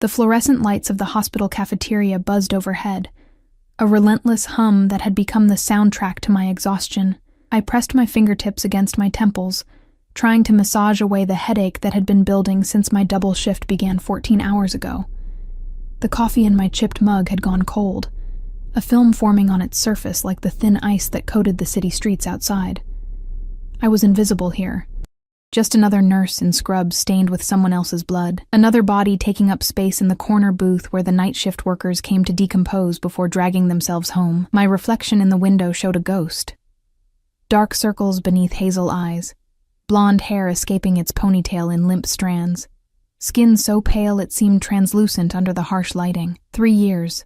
The fluorescent lights of the hospital cafeteria buzzed overhead, a relentless hum that had become the soundtrack to my exhaustion. I pressed my fingertips against my temples, trying to massage away the headache that had been building since my double shift began 14 hours ago. The coffee in my chipped mug had gone cold, a film forming on its surface like the thin ice that coated the city streets outside. I was invisible here. Just another nurse in scrubs stained with someone else's blood, another body taking up space in the corner booth where the night shift workers came to decompose before dragging themselves home. My reflection in the window showed a ghost. Dark circles beneath hazel eyes, blonde hair escaping its ponytail in limp strands, skin so pale it seemed translucent under the harsh lighting. 3 years.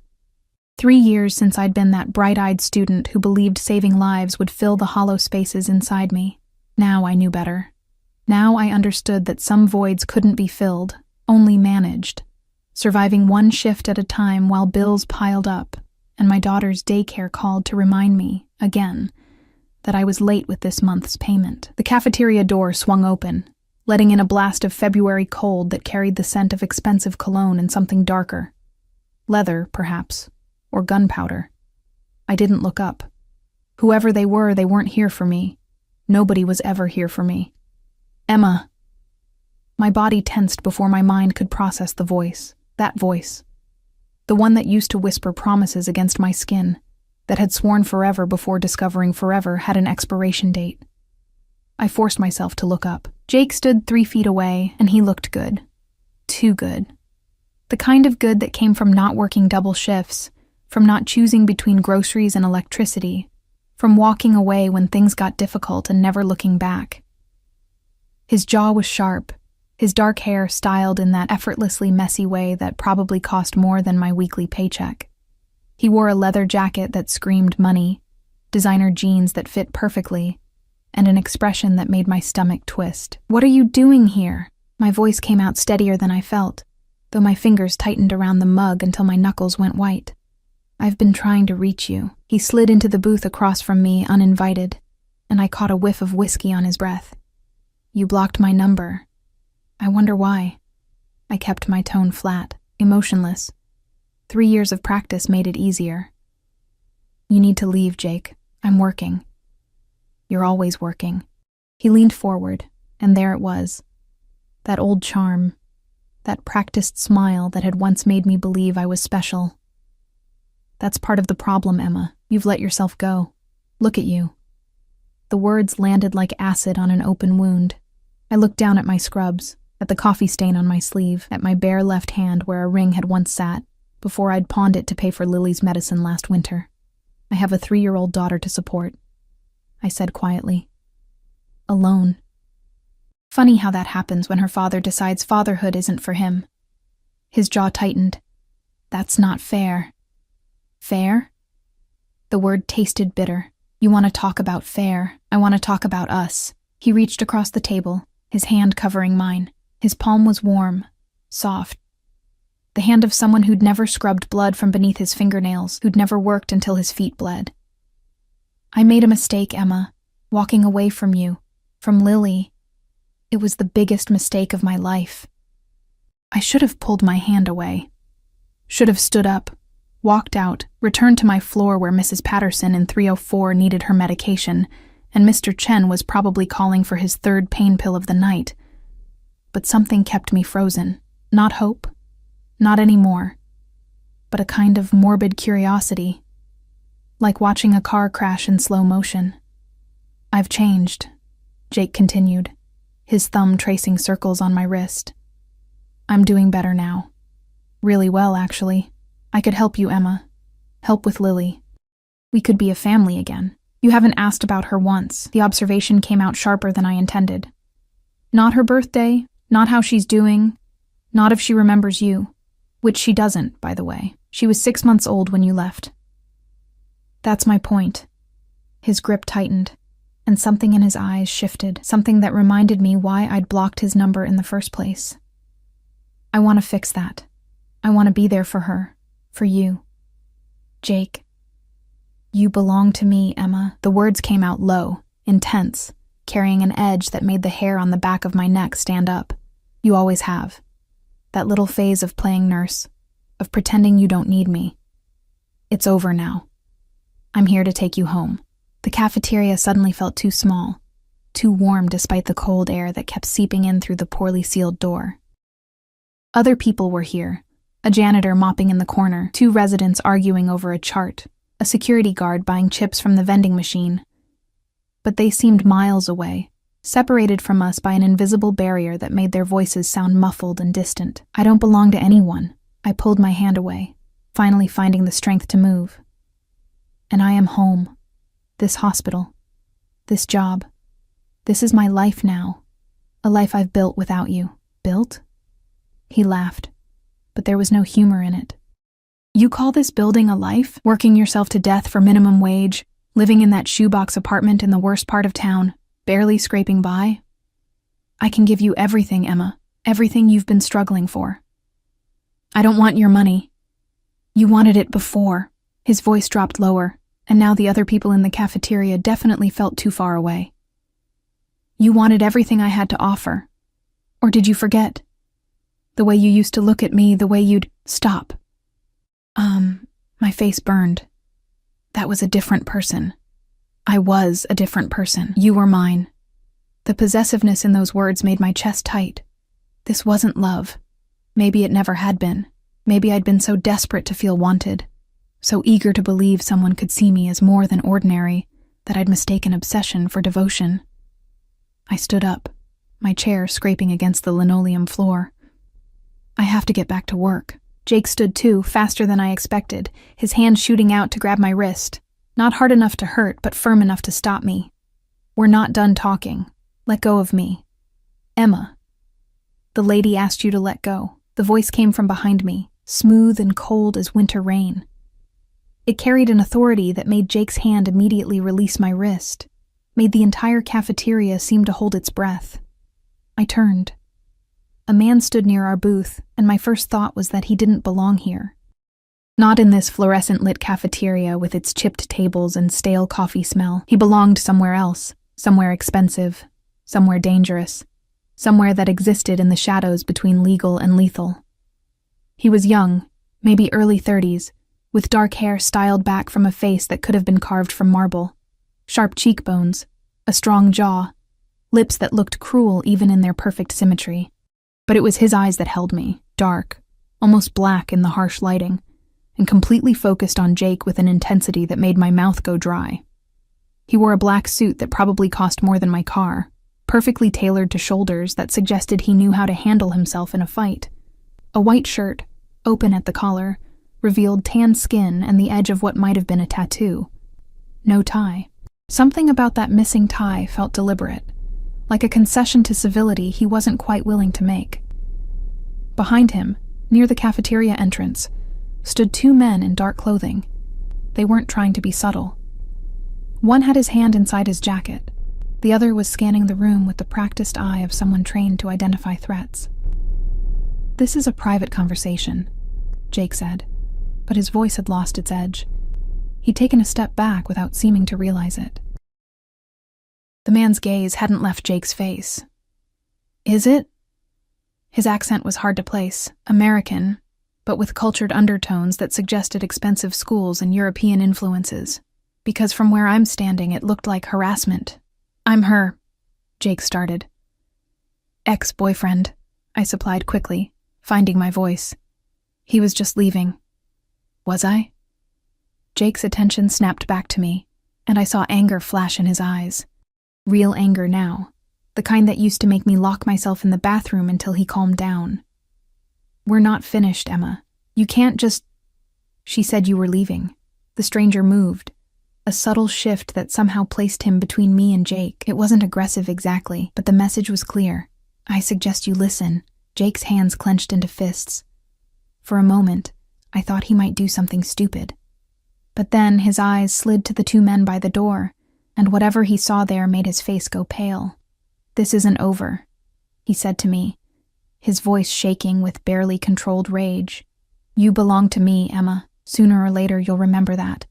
3 years since I'd been that bright-eyed student who believed saving lives would fill the hollow spaces inside me. Now I knew better. Now I understood that some voids couldn't be filled, only managed, surviving one shift at a time while bills piled up, and my daughter's daycare called to remind me, again, that I was late with this month's payment. The cafeteria door swung open, letting in a blast of February cold that carried the scent of expensive cologne and something darker. Leather, perhaps, or gunpowder. I didn't look up. Whoever they weren't here for me. Nobody was ever here for me. Emma. My body tensed before my mind could process the voice. That voice. The one that used to whisper promises against my skin, that had sworn forever before discovering forever had an expiration date. I forced myself to look up. Jake stood 3 feet away, and he looked good. Too good. The kind of good that came from not working double shifts, from not choosing between groceries and electricity, from walking away when things got difficult and never looking back. His jaw was sharp, his dark hair styled in that effortlessly messy way that probably cost more than my weekly paycheck. He wore a leather jacket that screamed money, designer jeans that fit perfectly, and an expression that made my stomach twist. "What are you doing here?" My voice came out steadier than I felt, though my fingers tightened around the mug until my knuckles went white. "I've been trying to reach you." He slid into the booth across from me, uninvited, and I caught a whiff of whiskey on his breath. "You blocked my number. I wonder why." I kept my tone flat, emotionless. 3 years of practice made it easier. "You need to leave, Jake. I'm working." "You're always working." He leaned forward, and there it was. That old charm, that practiced smile that had once made me believe I was special. "That's part of the problem, Emma. You've let yourself go. Look at you." The words landed like acid on an open wound. I looked down at my scrubs, at the coffee stain on my sleeve, at my bare left hand where a ring had once sat, before I'd pawned it to pay for Lily's medicine last winter. "I have a 3-year-old daughter to support," I said quietly. "Alone." Funny how that happens when her father decides fatherhood isn't for him. His jaw tightened. "That's not fair." "Fair?" The word tasted bitter. "You want to talk about fair. I want to talk about us." He reached across the table, his hand covering mine. His palm was warm, soft. The hand of someone who'd never scrubbed blood from beneath his fingernails, who'd never worked until his feet bled. "I made a mistake, Emma, walking away from you, from Lily. It was the biggest mistake of my life. I should have pulled my hand away. Should have stood up, walked out, returned to my floor where Mrs. Patterson in 304 needed her medication, and Mr. Chen was probably calling for his 3rd pain pill of the night. But something kept me frozen. Not hope, not anymore, but a kind of morbid curiosity, like watching a car crash in slow motion. "I've changed," Jake continued, his thumb tracing circles on my wrist. "I'm doing better now. Really well, actually. I could help you, Emma. Help with Lily. We could be a family again. You haven't asked about her once." The observation came out sharper than I intended. "Not her birthday, not how she's doing, not if she remembers you. Which she doesn't, by the way. She was 6 months old when you left." "That's my point." His grip tightened, and something in his eyes shifted, something that reminded me why I'd blocked his number in the first place. "I want to fix that. I want to be there for her, for you. Jake. You belong to me, Emma." The words came out low, intense, carrying an edge that made the hair on the back of my neck stand up. "You always have. That little phase of playing nurse, of pretending you don't need me. It's over now. I'm here to take you home. The cafeteria suddenly felt too small, too warm despite the cold air that kept seeping in through the poorly sealed door. Other people were here, a janitor mopping in the corner, 2 residents arguing over a chart, a security guard buying chips from the vending machine. But they seemed miles away, separated from us by an invisible barrier that made their voices sound muffled and distant. I don't belong to anyone. I pulled my hand away, finally finding the strength to move. And I am home. This hospital. This job. This is my life now. A life I've built without you. Built? He laughed, but there was no humor in it. You call this building a life? Working yourself to death for minimum wage, living in that shoebox apartment in the worst part of town, barely scraping by? I can give you everything, Emma. Everything you've been struggling for. I don't want your money. You wanted it before. His voice dropped lower, and now the other people in the cafeteria definitely felt too far away. You wanted everything I had to offer. Or did you forget? The way you used to look at me, the way you'd stop. My face burned. That was a different person. I was a different person. You were mine. The possessiveness in those words made my chest tight. This wasn't love. Maybe it never had been. Maybe I'd been so desperate to feel wanted, so eager to believe someone could see me as more than ordinary, that I'd mistaken obsession for devotion. I stood up, my chair scraping against the linoleum floor. I have to get back to work. Jake stood too, faster than I expected, his hand shooting out to grab my wrist. Not hard enough to hurt, but firm enough to stop me. We're not done talking. Let go of me. Emma. The lady asked you to let go. The voice came from behind me, smooth and cold as winter rain. It carried an authority that made Jake's hand immediately release my wrist, made the entire cafeteria seem to hold its breath. I turned. A man stood near our booth, and my first thought was that he didn't belong here. Not in this fluorescent-lit cafeteria with its chipped tables and stale coffee smell. He belonged somewhere else, somewhere expensive, somewhere dangerous, somewhere that existed in the shadows between legal and lethal. He was young, maybe early 30s, with dark hair styled back from a face that could have been carved from marble, sharp cheekbones, a strong jaw, lips that looked cruel even in their perfect symmetry. But it was his eyes that held me, dark, almost black in the harsh lighting, and completely focused on Jake with an intensity that made my mouth go dry. He wore a black suit that probably cost more than my car, perfectly tailored to shoulders that suggested he knew how to handle himself in a fight. A white shirt, open at the collar, revealed tan skin and the edge of what might have been a tattoo. No tie. Something about that missing tie felt deliberate, like a concession to civility he wasn't quite willing to make. Behind him, near the cafeteria entrance, stood 2 men in dark clothing. They weren't trying to be subtle. One had his hand inside his jacket. The other was scanning the room with the practiced eye of someone trained to identify threats. "This is a private conversation," Jake said, but his voice had lost its edge. He'd taken a step back without seeming to realize it. The man's gaze hadn't left Jake's face. "Is it?" His accent was hard to place, American, but with cultured undertones that suggested expensive schools and European influences, because from where I'm standing it looked like harassment. "I'm her," Jake started. "Ex-boyfriend," I supplied quickly, finding my voice. "He was just leaving." "Was I?" Jake's attention snapped back to me, and I saw anger flash in his eyes. Real anger now, the kind that used to make me lock myself in the bathroom until he calmed down. "We're not finished, Emma. You can't just—" She said you were leaving. The stranger moved, a subtle shift that somehow placed him between me and Jake. It wasn't aggressive exactly, but the message was clear. "I suggest you listen." Jake's hands clenched into fists. For a moment, I thought he might do something stupid. But then his eyes slid to the 2 men by the door, and whatever he saw there made his face go pale. "This isn't over," he said to me, his voice shaking with barely controlled rage. "You belong to me, Emma. Sooner or later you'll remember that."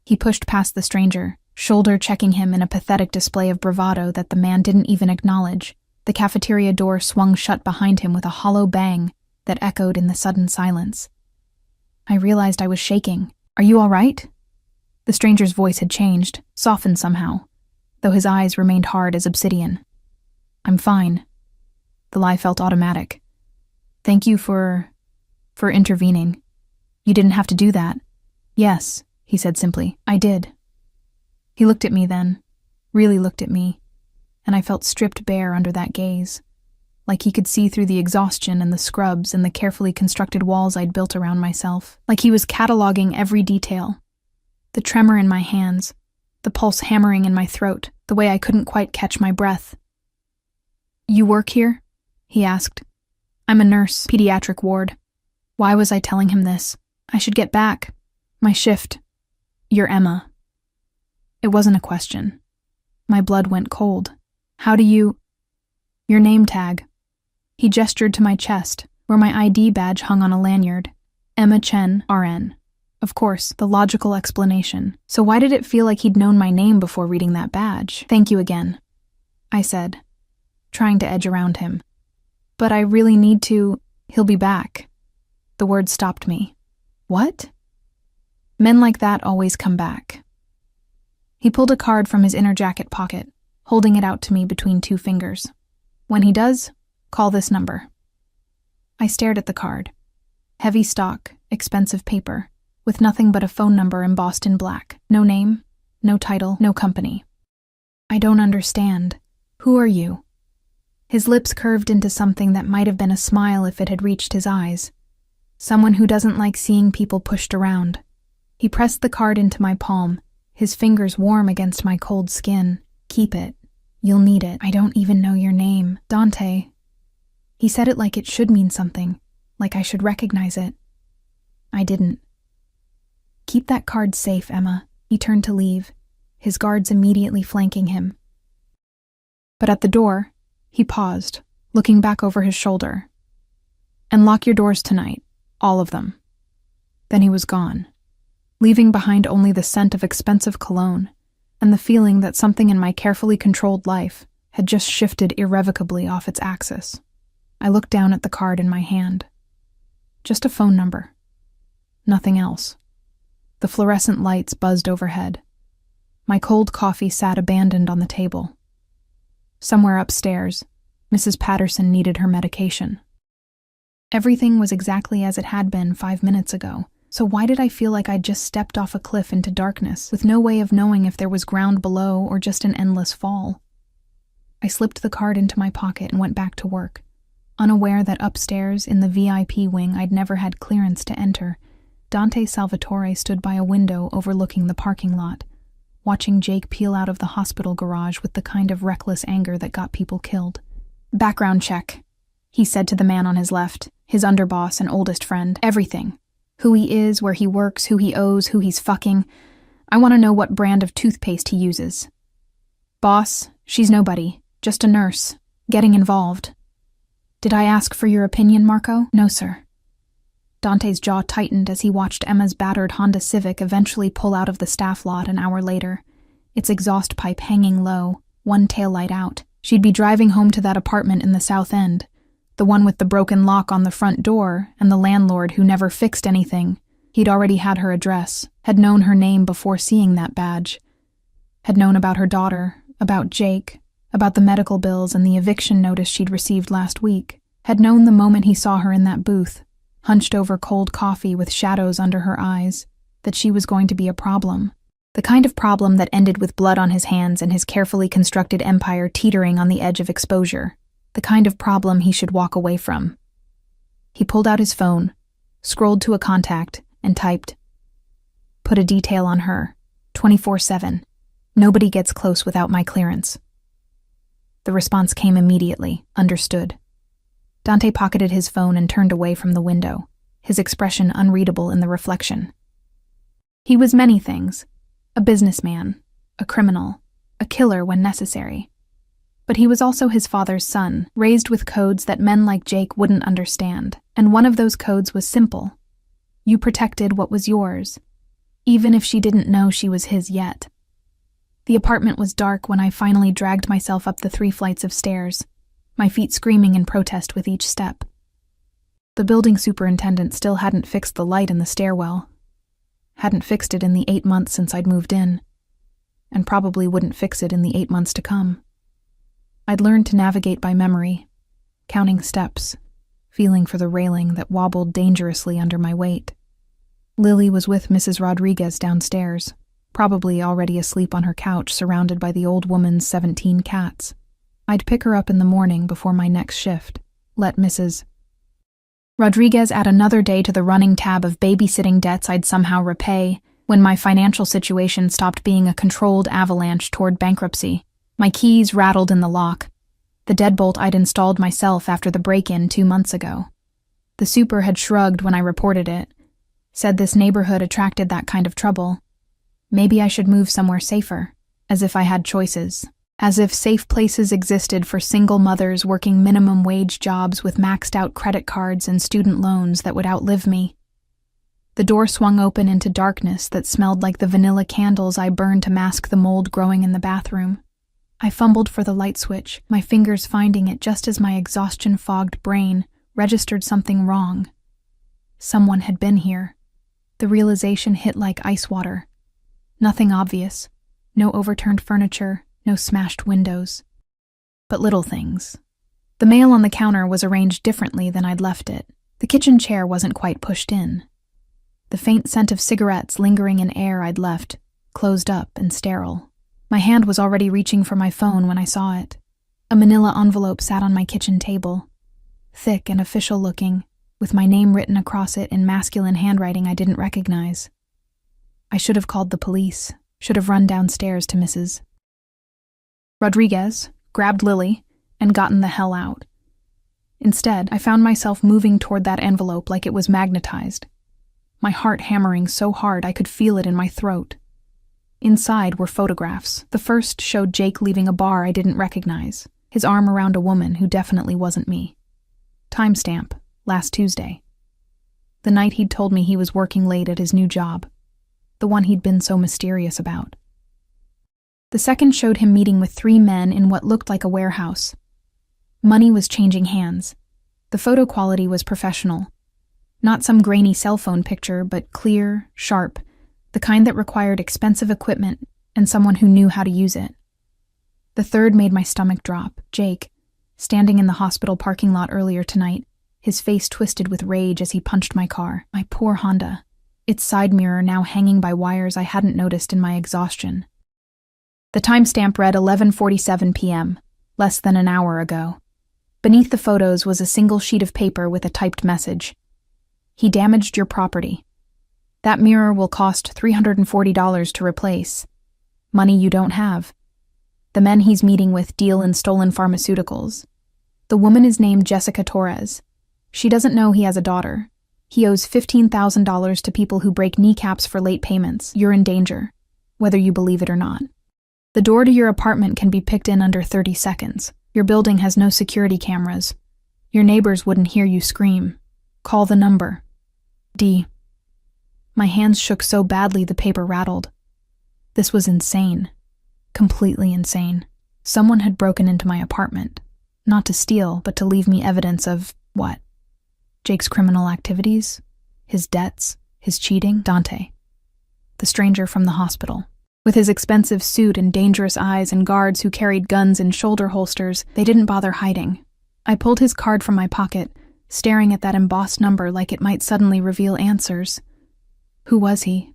He pushed past the stranger, shoulder-checking him in a pathetic display of bravado that the man didn't even acknowledge, The cafeteria door swung shut behind him with a hollow bang that echoed in the sudden silence. I realized I was shaking. "Are you all right?" The stranger's voice had changed, softened somehow, though his eyes remained hard as obsidian. "I'm fine." The lie felt automatic. "Thank you for intervening. You didn't have to do that." "Yes," he said simply. "I did." He looked at me then, really looked at me, and I felt stripped bare under that gaze, like he could see through the exhaustion and the scrubs and the carefully constructed walls I'd built around myself, like he was cataloging every detail. The tremor in my hands, the pulse hammering in my throat, the way I couldn't quite catch my breath. "You work here?" he asked. "I'm a nurse, pediatric ward." Why was I telling him this? I should get back. My shift. "You're Emma." It wasn't a question. My blood went cold. "How do you—" "Your name tag." He gestured to my chest, where my ID badge hung on a lanyard. "Emma Chen, RN." Of course, the logical explanation. So why did it feel like he'd known my name before reading that badge? "Thank you again," I said, trying to edge around him. "But I really need to—" "He'll be back." The word stopped me. "What?" "Men like that always come back." He pulled a card from his inner jacket pocket, holding it out to me between two fingers. "When he does, call this number." I stared at the card. Heavy stock, expensive paper, with nothing but a phone number embossed in black. No name, no title, no company. "I don't understand. Who are you?" His lips curved into something that might have been a smile if it had reached his eyes. Someone who doesn't like seeing people pushed around. He pressed the card into my palm, his fingers warm against my cold skin. "Keep it. You'll need it. I don't even know your name. Dante." He said it like it should mean something, like I should recognize it. I didn't. "Keep that card safe, Emma." He turned to leave, his guards immediately flanking him. But at the door, he paused, looking back over his shoulder. "And lock your doors tonight. All of them." Then he was gone, leaving behind only the scent of expensive cologne and the feeling that something in my carefully controlled life had just shifted irrevocably off its axis. I looked down at the card in my hand. Just a phone number. Nothing else. The fluorescent lights buzzed overhead. My cold coffee sat abandoned on the table. Somewhere upstairs, Mrs. Patterson needed her medication. Everything was exactly as it had been 5 minutes ago, so why did I feel like I'd just stepped off a cliff into darkness, with no way of knowing if there was ground below or just an endless fall? I slipped the card into my pocket and went back to work, unaware that upstairs in the VIP wing I'd never had clearance to enter, Dante Salvatore stood by a window overlooking the parking lot, watching Jake peel out of the hospital garage with the kind of reckless anger that got people killed. "Background check," he said to the man on his left, his underboss and oldest friend. "Everything. Who he is, where he works, who he owes, who he's fucking. I want to know what brand of toothpaste he uses." "Boss, she's nobody. Just a nurse. Getting involved." "Did I ask for your opinion, Marco?" "No, sir." Dante's jaw tightened as he watched Emma's battered Honda Civic eventually pull out of the staff lot an hour later, its exhaust pipe hanging low, one taillight out. She'd be driving home to that apartment in the South End, the one with the broken lock on the front door and the landlord who never fixed anything. He'd already had her address, had known her name before seeing that badge, had known about her daughter, about Jake, about the medical bills and the eviction notice she'd received last week, had known the moment he saw her in that booth, hunched over cold coffee with shadows under her eyes, that she was going to be a problem. The kind of problem that ended with blood on his hands and his carefully constructed empire teetering on the edge of exposure. The kind of problem he should walk away from. He pulled out his phone, scrolled to a contact, and typed, "Put a detail on her, 24/7. Nobody gets close without my clearance." The response came immediately. Understood. Dante pocketed his phone and turned away from the window, his expression unreadable in the reflection. He was many things. A businessman, a criminal, a killer when necessary. But he was also his father's son, raised with codes that men like Jake wouldn't understand, and one of those codes was simple. You protected what was yours, even if she didn't know she was his yet. The apartment was dark when I finally dragged myself up the 3 flights of stairs. my feet screaming in protest with each step. The building superintendent still hadn't fixed the light in the stairwell. Hadn't fixed it in the 8 months since I'd moved in, and probably wouldn't fix it in the 8 months to come. I'd learned to navigate by memory, counting steps, feeling for the railing that wobbled dangerously under my weight. Lily was with Mrs. Rodriguez downstairs, probably already asleep on her couch surrounded by the old woman's 17 cats. I'd pick her up in the morning before my next shift, let Mrs. Rodriguez add another day to the running tab of babysitting debts I'd somehow repay when my financial situation stopped being a controlled avalanche toward bankruptcy. My keys rattled in the lock, the deadbolt I'd installed myself after the break-in 2 months ago. The super had shrugged when I reported it, said this neighborhood attracted that kind of trouble. Maybe I should move somewhere safer, as if I had choices. As if safe places existed for single mothers working minimum wage jobs with maxed out credit cards and student loans that would outlive me. The door swung open into darkness that smelled like the vanilla candles I burned to mask the mold growing in the bathroom. I fumbled for the light switch, my fingers finding it just as my exhaustion-fogged brain registered something wrong. Someone had been here. The realization hit like ice water. Nothing obvious. No overturned furniture. No smashed windows. But little things. The mail on the counter was arranged differently than I'd left it. The kitchen chair wasn't quite pushed in. The faint scent of cigarettes lingering in air I'd left, closed up and sterile. My hand was already reaching for my phone when I saw it. A manila envelope sat on my kitchen table. Thick and official looking, with my name written across it in masculine handwriting I didn't recognize. I should have called the police, should have run downstairs to Mrs. Rodriguez, grabbed Lily, and gotten the hell out. Instead, I found myself moving toward that envelope like it was magnetized, my heart hammering so hard I could feel it in my throat. Inside were photographs. The first showed Jake leaving a bar I didn't recognize, his arm around a woman who definitely wasn't me. Timestamp, last Tuesday. The night he'd told me he was working late at his new job, the one he'd been so mysterious about. The second showed him meeting with 3 men in what looked like a warehouse. Money was changing hands. The photo quality was professional. Not some grainy cell phone picture, but clear, sharp, the kind that required expensive equipment and someone who knew how to use it. The third made my stomach drop. Jake, standing in the hospital parking lot earlier tonight, his face twisted with rage as he punched my car, my poor Honda, its side mirror now hanging by wires I hadn't noticed in my exhaustion. The timestamp read 11:47 p.m., less than an hour ago. Beneath the photos was a single sheet of paper with a typed message. He damaged your property. That mirror will cost $340 to replace. Money you don't have. The men he's meeting with deal in stolen pharmaceuticals. The woman is named Jessica Torres. She doesn't know he has a daughter. He owes $15,000 to people who break kneecaps for late payments. You're in danger, whether you believe it or not. The door to your apartment can be picked in under 30 seconds. Your building has no security cameras. Your neighbors wouldn't hear you scream. Call the number. D. My hands shook so badly the paper rattled. This was insane. Completely insane. Someone had broken into my apartment. Not to steal, but to leave me evidence of what? Jake's criminal activities? His debts? His cheating? Dante. The stranger from the hospital. With his expensive suit and dangerous eyes and guards who carried guns in shoulder holsters, they didn't bother hiding. I pulled his card from my pocket, staring at that embossed number like it might suddenly reveal answers. Who was he?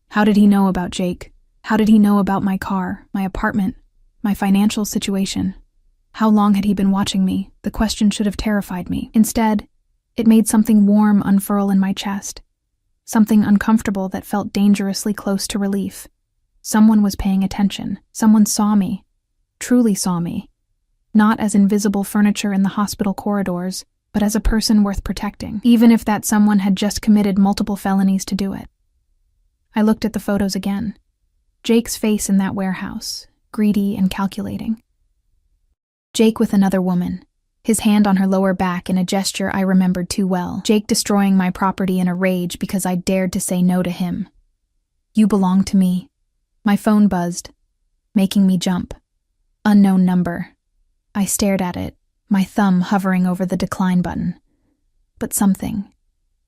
How did he know about Jake? How did he know about my car, my apartment, my financial situation? How long had he been watching me? The question should have terrified me. Instead, it made something warm unfurl in my chest. Something uncomfortable that felt dangerously close to relief. Someone was paying attention. Someone saw me. Truly saw me. Not as invisible furniture in the hospital corridors, but as a person worth protecting, even if that someone had just committed multiple felonies to do it. I looked at the photos again. Jake's face in that warehouse, greedy and calculating. Jake with another woman, his hand on her lower back in a gesture I remembered too well. Jake destroying my property in a rage because I dared to say no to him. You belong to me. My phone buzzed, making me jump. Unknown number. I stared at it, my thumb hovering over the decline button. But something,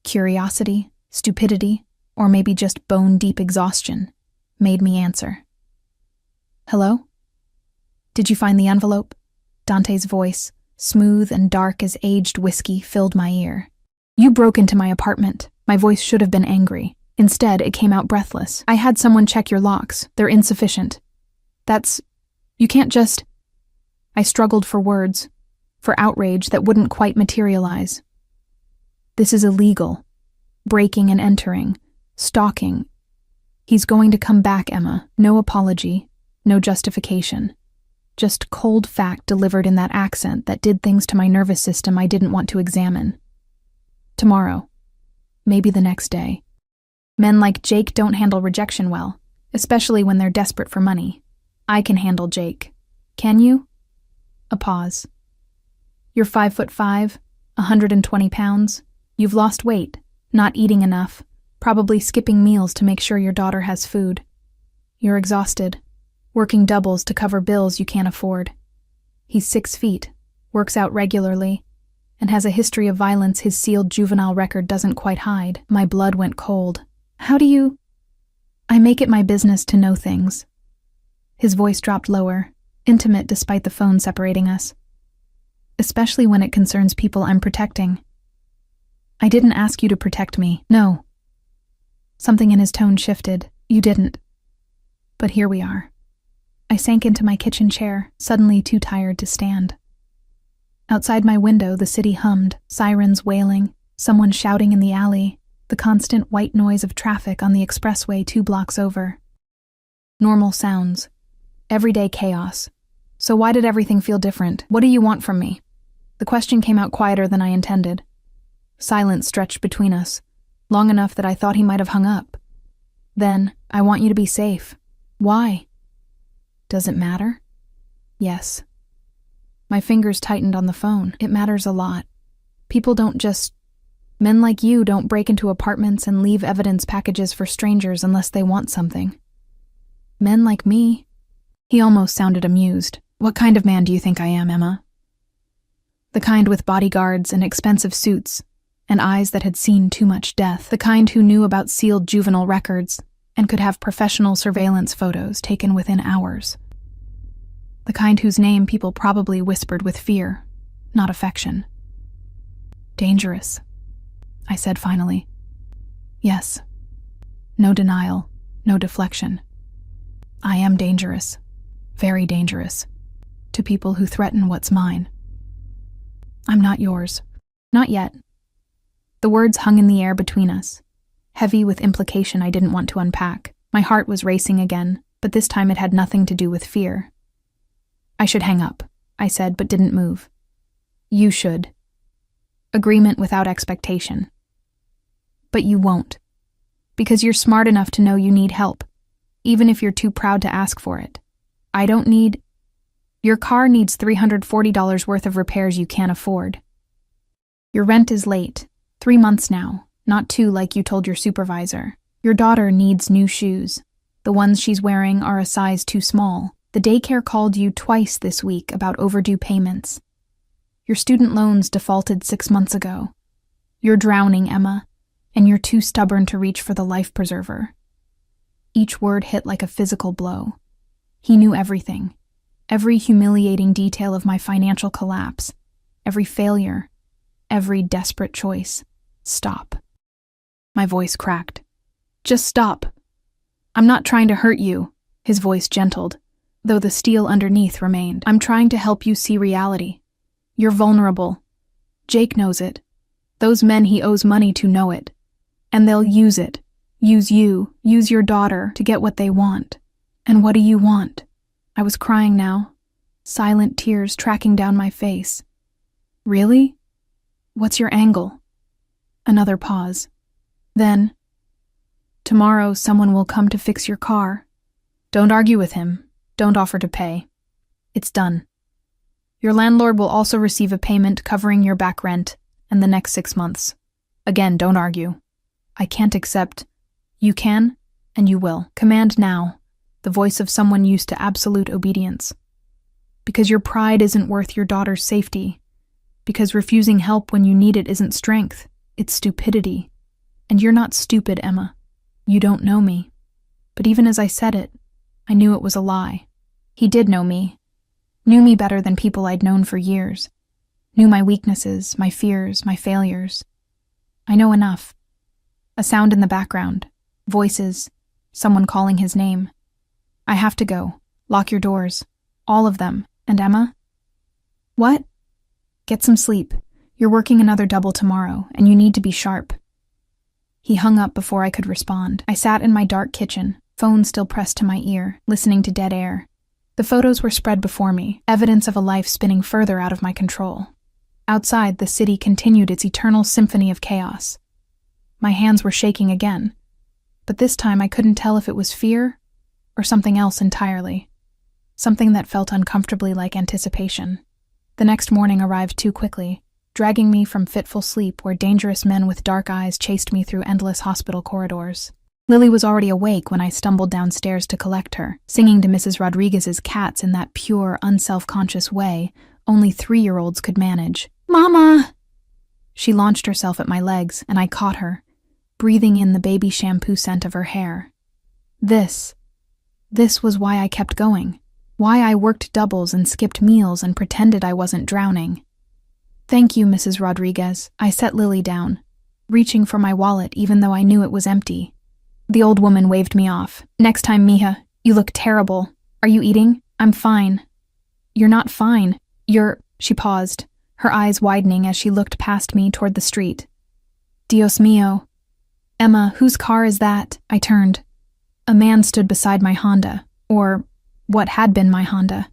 curiosity, stupidity, or maybe just bone-deep exhaustion, made me answer. Hello? Did you find the envelope? Dante's voice, smooth and dark as aged whiskey, filled my ear. You broke into my apartment. My voice should have been angry. Instead, it came out breathless. I had someone check your locks. They're insufficient. You can't just... I struggled for words, for outrage that wouldn't quite materialize. This is illegal. Breaking and entering. Stalking. He's going to come back, Emma. No apology. No justification. Just cold fact delivered in that accent that did things to my nervous system I didn't want to examine. Tomorrow. Maybe the next day. Men like Jake don't handle rejection well, especially when they're desperate for money. I can handle Jake. Can you? A pause. You're 5'5", 120 pounds. You've lost weight, not eating enough, probably skipping meals to make sure your daughter has food. You're exhausted, working doubles to cover bills you can't afford. He's 6 feet, works out regularly, and has a history of violence his sealed juvenile record doesn't quite hide. My blood went cold. How do you... I make it my business to know things. His voice dropped lower, intimate despite the phone separating us. Especially when it concerns people I'm protecting. I didn't ask you to protect me, no. Something in his tone shifted. You didn't. But here we are. I sank into my kitchen chair, suddenly too tired to stand. Outside my window, the city hummed, sirens wailing, someone shouting in the alley, the constant white noise of traffic on the expressway 2 blocks over. Normal sounds. Everyday chaos. So why did everything feel different? What do you want from me? The question came out quieter than I intended. Silence stretched between us, long enough that I thought he might have hung up. Then, I want you to be safe. Why? Does it matter? Yes. My fingers tightened on the phone. It matters a lot. People don't just... Men like you don't break into apartments and leave evidence packages for strangers unless they want something. Men like me... He almost sounded amused. What kind of man do you think I am, Emma? The kind with bodyguards and expensive suits, and eyes that had seen too much death. The kind who knew about sealed juvenile records and could have professional surveillance photos taken within hours. The kind whose name people probably whispered with fear, not affection. Dangerous, I said finally. Yes. No denial, no deflection. I am dangerous. Very dangerous, to people who threaten what's mine. I'm not yours. Not yet. The words hung in the air between us, heavy with implication I didn't want to unpack. My heart was racing again, but this time it had nothing to do with fear. I should hang up, I said, but didn't move. You should. Agreement without expectation. But you won't. Because you're smart enough to know you need help, even if you're too proud to ask for it. I don't need... Your car needs $340 worth of repairs you can't afford. Your rent is late. 3 months now, not 2 like you told your supervisor. Your daughter needs new shoes. The ones she's wearing are a size too small. The daycare called you twice this week about overdue payments. Your student loans defaulted 6 months ago. You're drowning, Emma, and you're too stubborn to reach for the life preserver. Each word hit like a physical blow. He knew everything. Every humiliating detail of my financial collapse. Every failure. Every desperate choice. Stop. My voice cracked. Just stop. I'm not trying to hurt you. His voice gentled, though the steel underneath remained. I'm trying to help you see reality. You're vulnerable. Jake knows it. Those men he owes money to know it. And they'll use it. Use you. Use your daughter to get what they want. And what do you want? I was crying now, silent tears tracking down my face. Really? What's your angle? Another pause. Then, tomorrow someone will come to fix your car. Don't argue with him. Don't offer to pay. It's done. Your landlord will also receive a payment covering your back rent and the next 6 months. Again, don't argue. I can't accept. You can, and you will. Command now. The voice of someone used to absolute obedience. Because your pride isn't worth your daughter's safety. Because refusing help when you need it isn't strength, it's stupidity. And you're not stupid, Emma. You don't know me. But even as I said it, I knew it was a lie. He did know me. Knew me better than people I'd known for years. Knew my weaknesses, my fears, my failures. I know enough. A sound in the background. Voices. Someone calling his name. I have to go. Lock your doors. All of them. And Emma? What? Get some sleep. You're working another double tomorrow, and you need to be sharp. He hung up before I could respond. I sat in my dark kitchen, phone still pressed to my ear, listening to dead air. The photos were spread before me, evidence of a life spinning further out of my control. Outside, the city continued its eternal symphony of chaos. My hands were shaking again, but this time I couldn't tell if it was fear or something else entirely. Something that felt uncomfortably like anticipation. The next morning arrived too quickly, dragging me from fitful sleep where dangerous men with dark eyes chased me through endless hospital corridors. Lily was already awake when I stumbled downstairs to collect her, singing to Mrs. Rodriguez's cats in that pure, unself-conscious way only 3-year-olds could manage. Mama! She launched herself at my legs, and I caught her, breathing in the baby shampoo scent of her hair. This was why I kept going. Why I worked doubles and skipped meals and pretended I wasn't drowning. Thank you, Mrs. Rodriguez. I set Lily down, reaching for my wallet even though I knew it was empty. The old woman waved me off. Next time, Mija, you look terrible. Are you eating? I'm fine. You're not fine. She paused, her eyes widening as she looked past me toward the street. Dios mío. Emma, whose car is that? I turned. A man stood beside my Honda, or what had been my Honda.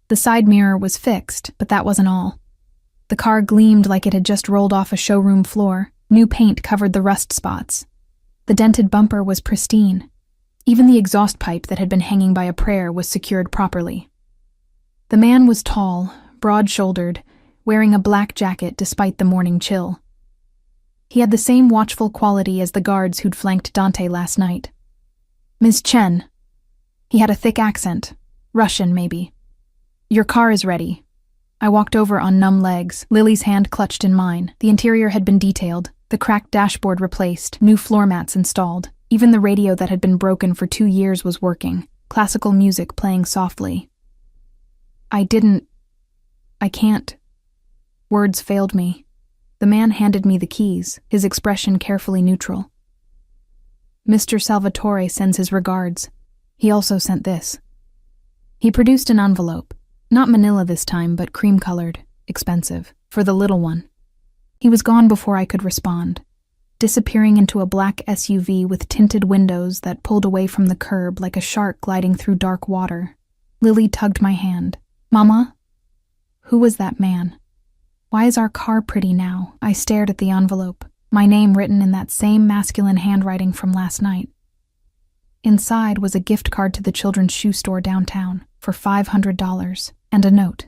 The side mirror was fixed, but that wasn't all. The car gleamed like it had just rolled off a showroom floor. New paint covered the rust spots. The dented bumper was pristine. Even the exhaust pipe that had been hanging by a prayer was secured properly. The man was tall, broad-shouldered, wearing a black jacket despite the morning chill. He had the same watchful quality as the guards who'd flanked Dante last night. Ms. Chen. He had a thick accent. Russian, maybe. Your car is ready. I walked over on numb legs, Lily's hand clutched in mine. The interior had been detailed, the cracked dashboard replaced, new floor mats installed. Even the radio that had been broken for 2 years was working, classical music playing softly. I can't. Words failed me. The man handed me the keys, his expression carefully neutral. Mr. Salvatore sends his regards. He also sent this. He produced an envelope. Not manila this time, but cream-colored, expensive, for the little one. He was gone before I could respond, disappearing into a black SUV with tinted windows that pulled away from the curb like a shark gliding through dark water. Lily tugged my hand. Mama? Who was that man? Why is our car pretty now? I stared at the envelope, my name written in that same masculine handwriting from last night. Inside was a gift card to the children's shoe store downtown for $500 and a note.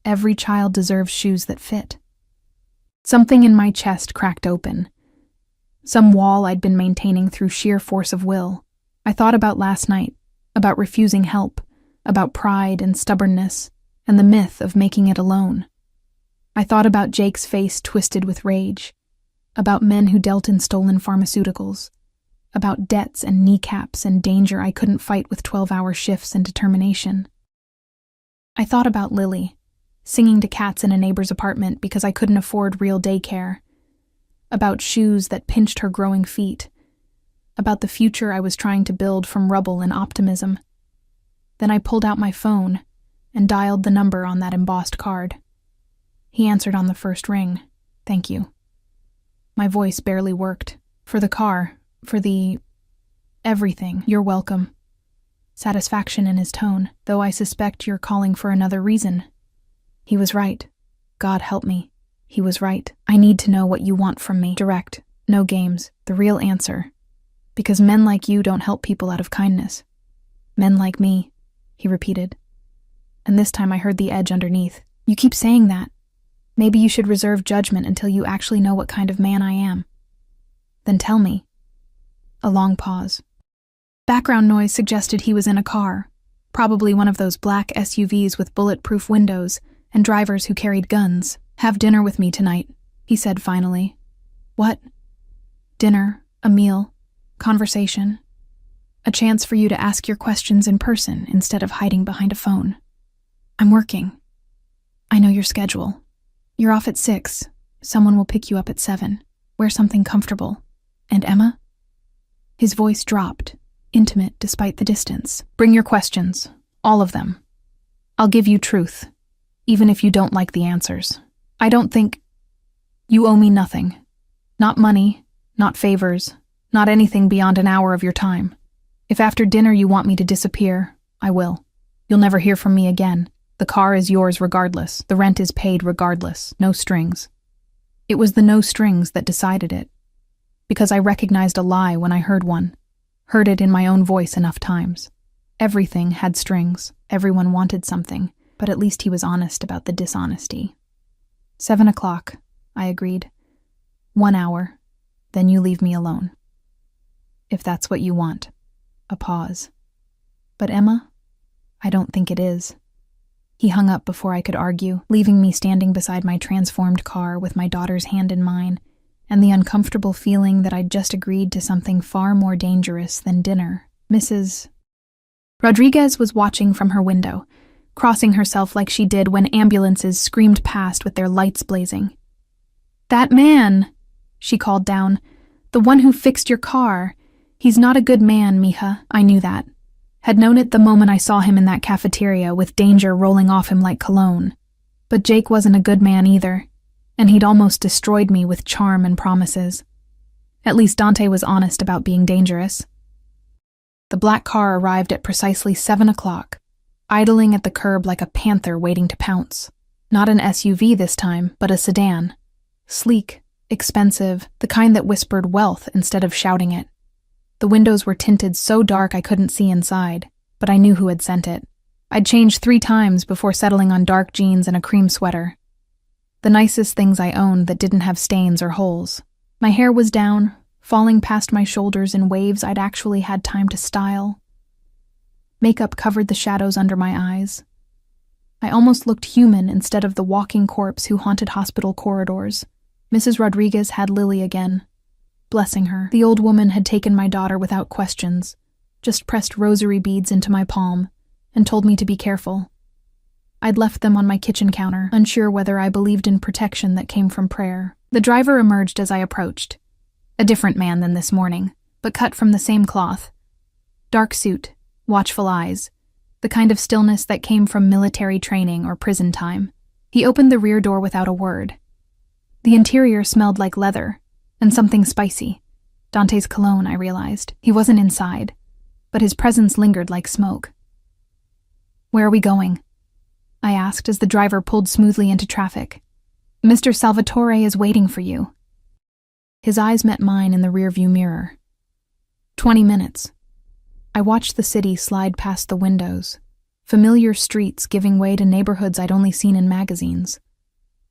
Every child deserves shoes that fit. Something in my chest cracked open. Some wall I'd been maintaining through sheer force of will. I thought about last night, about refusing help, about pride and stubbornness, and the myth of making it alone. I thought about Jake's face twisted with rage, about men who dealt in stolen pharmaceuticals, about debts and kneecaps and danger I couldn't fight with 12-hour shifts and determination. I thought about Lily, singing to cats in a neighbor's apartment because I couldn't afford real daycare, about shoes that pinched her growing feet, about the future I was trying to build from rubble and optimism. Then I pulled out my phone and dialed the number on that embossed card. He answered on the first ring. Thank you. My voice barely worked. For the car, for the everything, you're welcome. Satisfaction in his tone, though I suspect you're calling for another reason. He was right. God help me. He was right. I need to know what you want from me. Direct. No games. The real answer. Because men like you don't help people out of kindness. Men like me, he repeated. And this time I heard the edge underneath. You keep saying that. Maybe you should reserve judgment until you actually know what kind of man I am. Then tell me. A long pause. Background noise suggested he was in a car, probably one of those black SUVs with bulletproof windows, and drivers who carried guns. "Have dinner with me tonight," he said finally. "What?" "Dinner, a meal, conversation. A chance for you to ask your questions in person instead of hiding behind a phone." "I'm working." "I know your schedule. You're off at 6. Someone will pick you up at 7. Wear something comfortable. And Emma?" His voice dropped, intimate despite the distance. "Bring your questions. All of them. I'll give you truth, even if you don't like the answers. I don't think... You owe me nothing. Not money, not favors, not anything beyond an hour of your time. If after dinner you want me to disappear, I will. You'll never hear from me again. The car is yours regardless. The rent is paid regardless. No strings." It was the no strings that decided it. Because I recognized a lie when I heard one. Heard it in my own voice enough times. Everything had strings. Everyone wanted something, but at least he was honest about the dishonesty. 7 o'clock, I agreed. 1 hour, then you leave me alone. If that's what you want. A pause. But Emma? I don't think it is. He hung up before I could argue, leaving me standing beside my transformed car with my daughter's hand in mine, and the uncomfortable feeling that I'd just agreed to something far more dangerous than dinner. Mrs. Rodriguez was watching from her window, crossing herself like she did when ambulances screamed past with their lights blazing. "That man," she called down, "the one who fixed your car. He's not a good man, mija." I knew that. Had known it the moment I saw him in that cafeteria with danger rolling off him like cologne. But Jake wasn't a good man either, and he'd almost destroyed me with charm and promises. At least Dante was honest about being dangerous. The black car arrived at precisely 7 o'clock, idling at the curb like a panther waiting to pounce. Not an SUV this time, but a sedan. Sleek, expensive, the kind that whispered wealth instead of shouting it. The windows were tinted so dark I couldn't see inside, but I knew who had sent it. I'd changed 3 times before settling on dark jeans and a cream sweater. The nicest things I owned that didn't have stains or holes. My hair was down, falling past my shoulders in waves I'd actually had time to style. Makeup covered the shadows under my eyes. I almost looked human instead of the walking corpse who haunted hospital corridors. Mrs. Rodriguez had Lily again. Blessing her, the old woman had taken my daughter without questions, just pressed rosary beads into my palm, and told me to be careful. I'd left them on my kitchen counter, unsure whether I believed in protection that came from prayer. The driver emerged as I approached. A different man than this morning, but cut from the same cloth. Dark suit, watchful eyes, the kind of stillness that came from military training or prison time. He opened the rear door without a word. The interior smelled like leather, and something spicy. Dante's cologne, I realized. He wasn't inside, but his presence lingered like smoke. "Where are we going?" I asked as the driver pulled smoothly into traffic. "Mr. Salvatore is waiting for you." His eyes met mine in the rearview mirror. 20 minutes. I watched the city slide past the windows, familiar streets giving way to neighborhoods I'd only seen in magazines.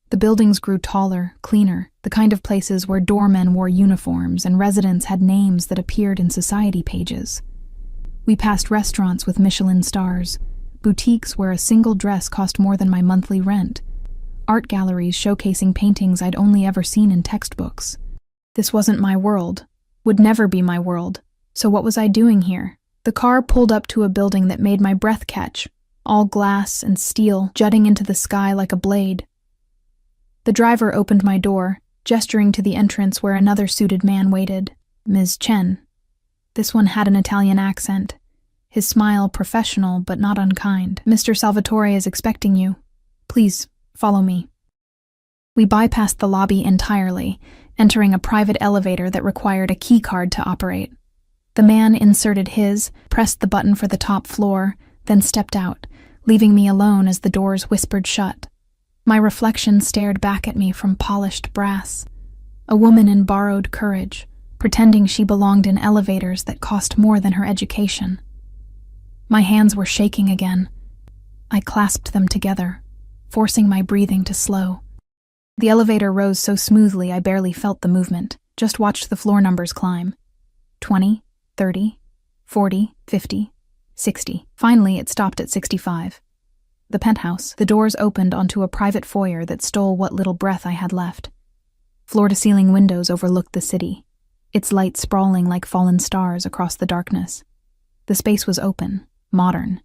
The buildings grew taller, cleaner, the kind of places where doormen wore uniforms and residents had names that appeared in society pages. We passed restaurants with Michelin stars, boutiques where a single dress cost more than my monthly rent, art galleries showcasing paintings I'd only ever seen in textbooks. This wasn't my world, would never be my world, so what was I doing here? The car pulled up to a building that made my breath catch, all glass and steel jutting into the sky like a blade. The driver opened my door, gesturing to the entrance where another suited man waited, Ms. Chen. This one had an Italian accent, his smile professional but not unkind. "Mr. Salvatore is expecting you. Please, follow me." We bypassed the lobby entirely, entering a private elevator that required a key card to operate. The man inserted his, pressed the button for the top floor, then stepped out, leaving me alone as the doors whispered shut. My reflection stared back at me from polished brass. A woman in borrowed courage, pretending she belonged in elevators that cost more than her education. My hands were shaking again. I clasped them together, forcing my breathing to slow. The elevator rose so smoothly I barely felt the movement, just watched the floor numbers climb. 20, 30, 40, 50, 60. Finally, it stopped at 65. The penthouse. The doors opened onto a private foyer that stole what little breath I had left. Floor-to-ceiling windows overlooked the city, its light sprawling like fallen stars across the darkness. The space was open, modern,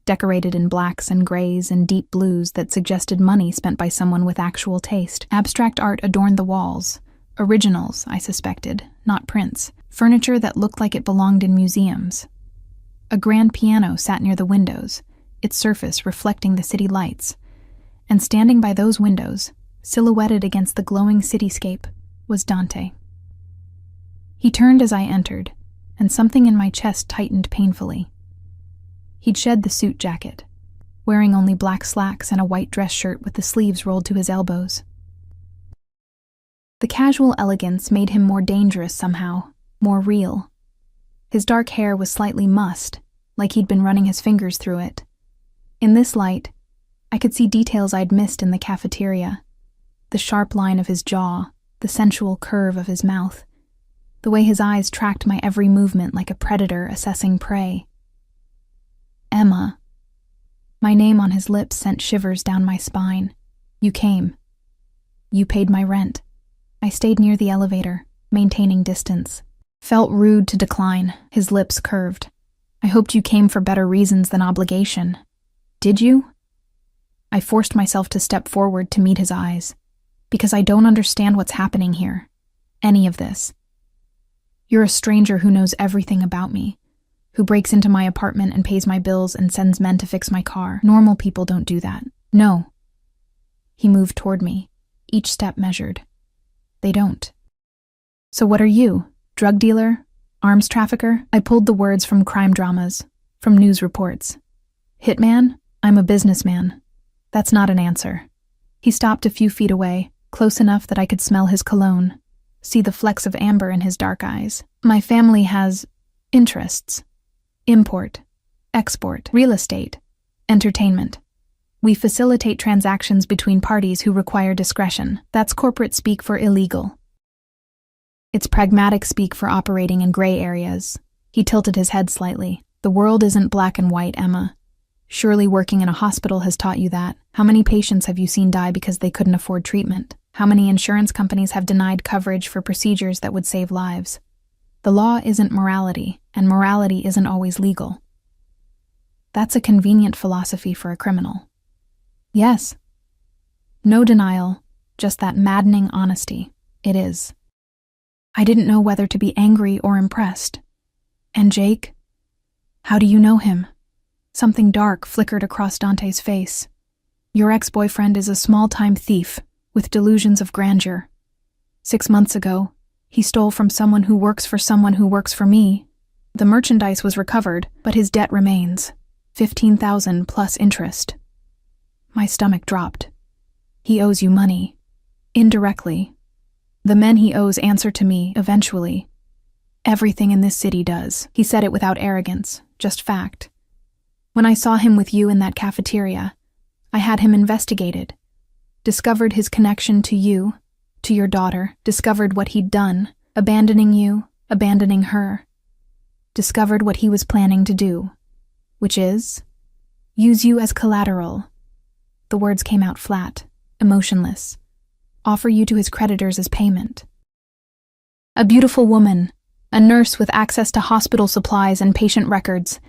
decorated in blacks and grays and deep blues that suggested money spent by someone with actual taste. Abstract art adorned the walls, originals, I suspected, not prints, furniture that looked like it belonged in museums. A grand piano sat near the windows, its surface reflecting the city lights, and standing by those windows, silhouetted against the glowing cityscape, was Dante. He turned as I entered, and something in my chest tightened painfully. He'd shed the suit jacket, wearing only black slacks and a white dress shirt with the sleeves rolled to his elbows. The casual elegance made him more dangerous somehow, more real. His dark hair was slightly mussed, like he'd been running his fingers through it. In this light, I could see details I'd missed in the cafeteria. The sharp line of his jaw, the sensual curve of his mouth, the way his eyes tracked my every movement like a predator assessing prey. Emma. My name on his lips sent shivers down my spine. You came. You paid my rent. I stayed near the elevator, maintaining distance. Felt rude to decline, his lips curved. I hoped you came for better reasons than obligation. Did you? I forced myself to step forward to meet his eyes, because I don't understand what's happening here. Any of this. You're a stranger who knows everything about me, who breaks into my apartment and pays my bills and sends men to fix my car. Normal people don't do that. No. He moved toward me, each step measured. They don't. So what are you? Drug dealer? Arms trafficker? I pulled the words from crime dramas, from news reports. Hitman? I'm a businessman. That's not an answer. He stopped a few feet away, close enough that I could smell his cologne, see the flecks of amber in his dark eyes. My family has interests. Import, export, real estate, entertainment. We facilitate transactions between parties who require discretion. That's corporate speak for illegal. It's pragmatic speak for operating in gray areas. He tilted his head slightly. The world isn't black and white, Emma. Surely working in a hospital has taught you that. How many patients have you seen die because they couldn't afford treatment? How many insurance companies have denied coverage for procedures that would save lives? The law isn't morality, and morality isn't always legal. That's a convenient philosophy for a criminal. Yes. No denial, just that maddening honesty. It is. I didn't know whether to be angry or impressed. And Jake? How do you know him? Something dark flickered across Dante's face. Your ex-boyfriend is a small-time thief with delusions of grandeur. 6 months ago, he stole from someone who works for someone who works for me. The merchandise was recovered, but his debt remains. $15,000 plus interest. My stomach dropped. He owes you money. Indirectly. The men he owes answer to me, eventually. Everything in this city does. He said it without arrogance, just fact. When I saw him with you in that cafeteria, I had him investigated. Discovered his connection to you, to your daughter. Discovered what he'd done, abandoning you, abandoning her. Discovered what he was planning to do, which is use you as collateral. The words came out flat, emotionless. Offer you to his creditors as payment. A beautiful woman, a nurse with access to hospital supplies and patient records.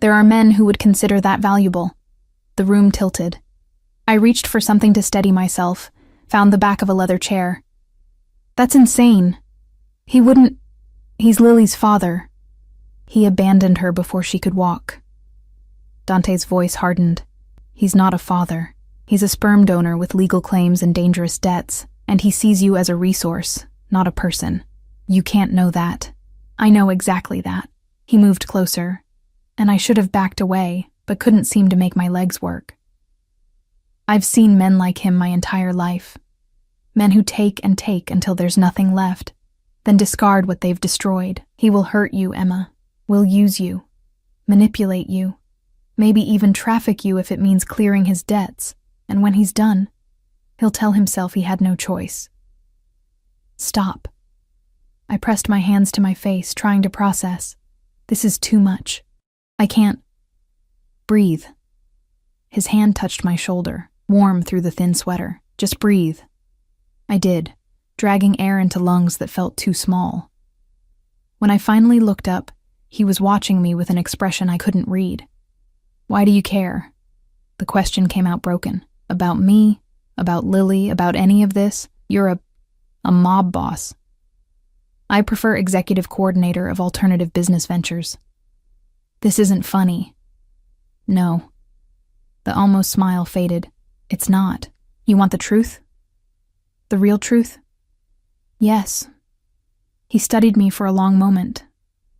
There are men who would consider that valuable. The room tilted. I reached for something to steady myself, found the back of a leather chair. That's insane. He wouldn't... He's Lily's father. He abandoned her before she could walk. Dante's voice hardened. He's not a father. He's a sperm donor with legal claims and dangerous debts, and he sees you as a resource, not a person. You can't know that. I know exactly that. He moved closer, and I should have backed away, but couldn't seem to make my legs work. I've seen men like him my entire life. Men who take and take until there's nothing left, then discard what they've destroyed. He will hurt you, Emma. Will use you. Manipulate you. Maybe even traffic you if it means clearing his debts. And when he's done, he'll tell himself he had no choice. Stop. I pressed my hands to my face, trying to process. This is too much. I can't breathe. His hand touched my shoulder, warm through the thin sweater. Just breathe. I did, dragging air into lungs that felt too small. When I finally looked up, he was watching me with an expression I couldn't read. Why do you care? The question came out broken. About me? About Lily? About any of this? You're a mob boss. I prefer executive coordinator of alternative business ventures. This isn't funny. No. The almost smile faded. It's not. You want the truth? The real truth? Yes. He studied me for a long moment,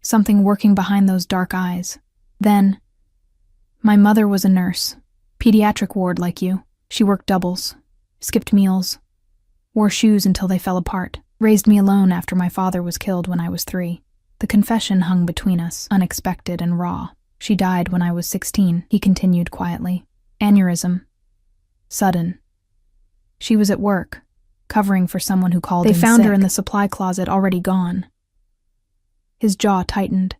something working behind those dark eyes. Then, my mother was a nurse, pediatric ward like you. She worked doubles, skipped meals, wore shoes until they fell apart, raised me alone after my father was killed when I was 3. The confession hung between us, unexpected and raw. She died when I was 16, he continued quietly. Aneurysm. Sudden. She was at work, covering for someone who called in sick. They found her in the supply closet, already gone. His jaw tightened.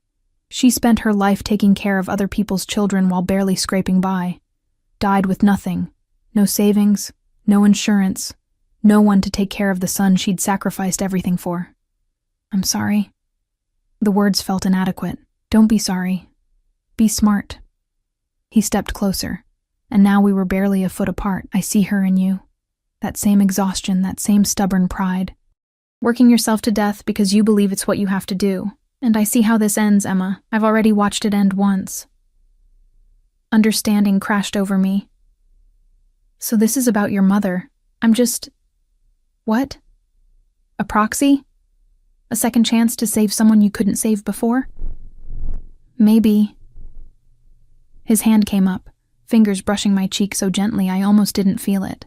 She spent her life taking care of other people's children while barely scraping by. Died with nothing. No savings, no insurance, no one to take care of the son she'd sacrificed everything for. I'm sorry. The words felt inadequate. Don't be sorry. Be smart. He stepped closer, and now we were barely a foot apart. I see her in you. That same exhaustion, that same stubborn pride. Working yourself to death because you believe it's what you have to do. And I see how this ends, Emma. I've already watched it end once. Understanding crashed over me. So this is about your mother. I'm just... What? A proxy? A second chance to save someone you couldn't save before? Maybe. His hand came up, fingers brushing my cheek so gently I almost didn't feel it.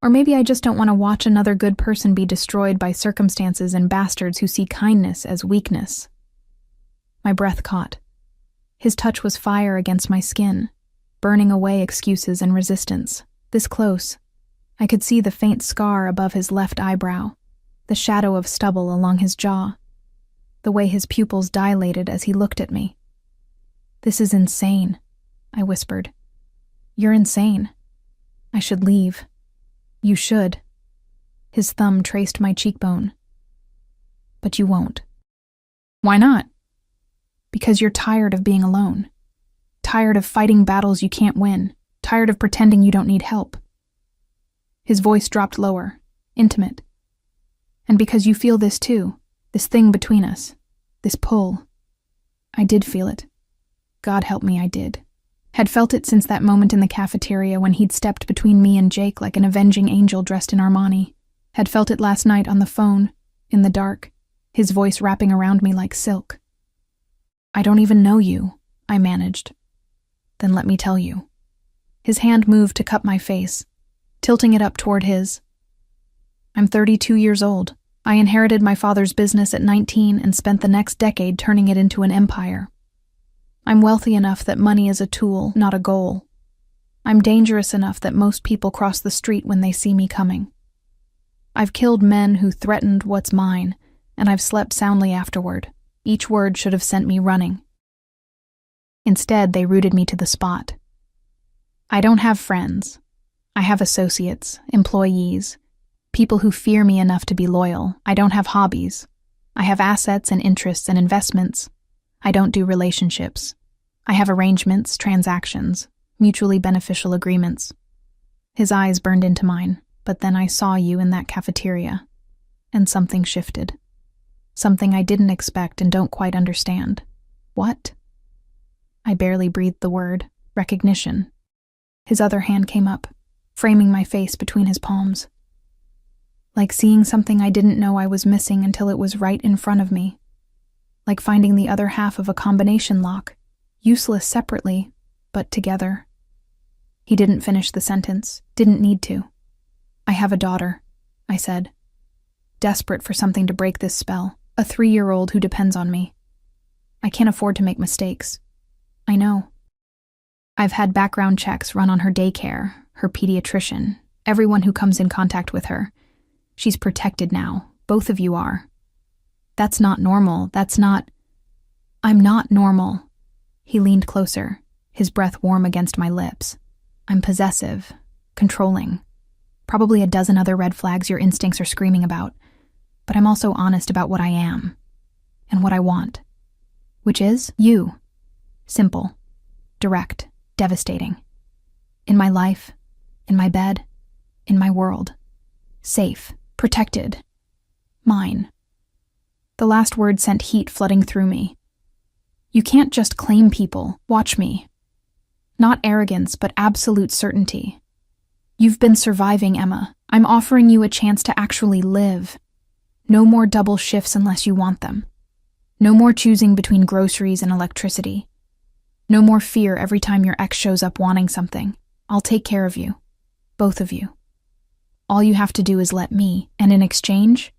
Or maybe I just don't want to watch another good person be destroyed by circumstances and bastards who see kindness as weakness. My breath caught. His touch was fire against my skin, burning away excuses and resistance. This close, I could see the faint scar above his left eyebrow, the shadow of stubble along his jaw, the way his pupils dilated as he looked at me. This is insane, I whispered. You're insane. I should leave. You should. His thumb traced my cheekbone. But you won't. Why not? Because you're tired of being alone. Tired of fighting battles you can't win. Tired of pretending you don't need help. His voice dropped lower, intimate. And because you feel this too, this thing between us, this pull. I did feel it. God help me, I did. Had felt it since that moment in the cafeteria when he'd stepped between me and Jake like an avenging angel dressed in Armani. Had felt it last night on the phone, in the dark, his voice wrapping around me like silk. I don't even know you, I managed. Then let me tell you. His hand moved to cup my face, tilting it up toward his. I'm 32 years old. I inherited my father's business at 19 and spent the next decade turning it into an empire. I'm wealthy enough that money is a tool, not a goal. I'm dangerous enough that most people cross the street when they see me coming. I've killed men who threatened what's mine, and I've slept soundly afterward. Each word should have sent me running. Instead, they rooted me to the spot. I don't have friends. I have associates, employees, people who fear me enough to be loyal. I don't have hobbies. I have assets and interests and investments. I don't do relationships. I have arrangements, transactions, mutually beneficial agreements. His eyes burned into mine, but then I saw you in that cafeteria, and something shifted. Something I didn't expect and don't quite understand. What? I barely breathed the word. Recognition. His other hand came up, framing my face between his palms. Like seeing something I didn't know I was missing until it was right in front of me. Like finding the other half of a combination lock, useless separately, but together. He didn't finish the sentence, didn't need to. I have a daughter, I said, desperate for something to break this spell, a 3-year-old who depends on me. I can't afford to make mistakes. I know. I've had background checks run on her daycare, her pediatrician, everyone who comes in contact with her. She's protected now, both of you are. That's not normal, I'm not normal. He leaned closer, his breath warm against my lips. I'm possessive, controlling, probably a dozen other red flags your instincts are screaming about, but I'm also honest about what I am and what I want, which is you. Simple, direct, devastating. In my life, in my bed, in my world. Safe, protected, mine. The last word sent heat flooding through me. You can't just claim people, watch me. Not arrogance, but absolute certainty. You've been surviving, Emma. I'm offering you a chance to actually live. No more double shifts unless you want them. No more choosing between groceries and electricity. No more fear every time your ex shows up wanting something. I'll take care of you. Both of you. All you have to do is let me, and in exchange,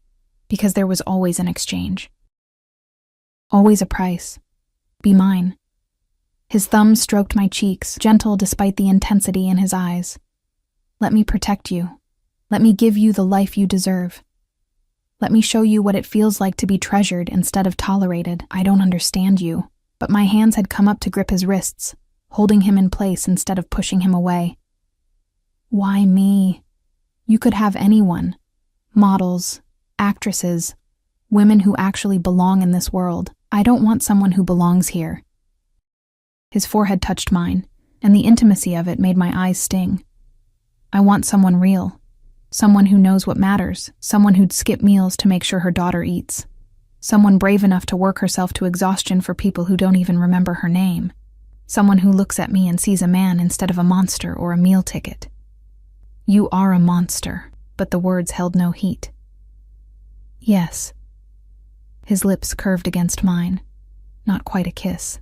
because there was always an exchange. Always a price. Be mine. His thumb stroked my cheeks, gentle despite the intensity in his eyes. Let me protect you. Let me give you the life you deserve. Let me show you what it feels like to be treasured instead of tolerated. I don't understand you, but my hands had come up to grip his wrists, holding him in place instead of pushing him away. Why me? You could have anyone. Models, actresses, women who actually belong in this world. I don't want someone who belongs here. His forehead touched mine, and the intimacy of it made my eyes sting. I want someone real. Someone who knows what matters. Someone who'd skip meals to make sure her daughter eats. Someone brave enough to work herself to exhaustion for people who don't even remember her name. Someone who looks at me and sees a man instead of a monster or a meal ticket. You are a monster, but the words held no heat. Yes. His lips curved against mine. Not quite a kiss.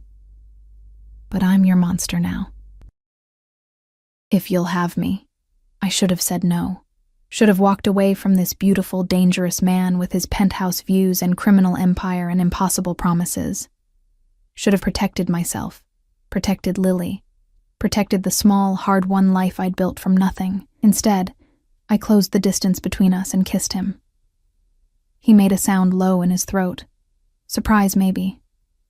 But I'm your monster now. If you'll have me. I should have said no. Should have walked away from this beautiful, dangerous man with his penthouse views and criminal empire and impossible promises. Should have protected myself. Protected Lily. Protected the small, hard-won life I'd built from nothing. Instead, I closed the distance between us and kissed him. He made a sound low in his throat. Surprise, maybe.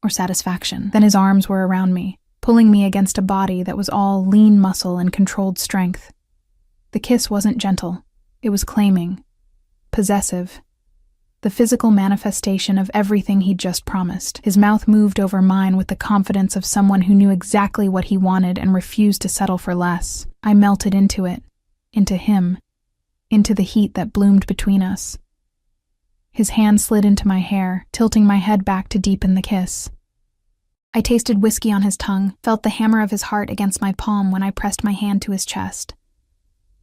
Or satisfaction. Then his arms were around me, pulling me against a body that was all lean muscle and controlled strength. The kiss wasn't gentle. It was claiming. Possessive. The physical manifestation of everything he'd just promised. His mouth moved over mine with the confidence of someone who knew exactly what he wanted and refused to settle for less. I melted into it. Into him. Into the heat that bloomed between us. His hand slid into my hair, tilting my head back to deepen the kiss. I tasted whiskey on his tongue, felt the hammer of his heart against my palm when I pressed my hand to his chest.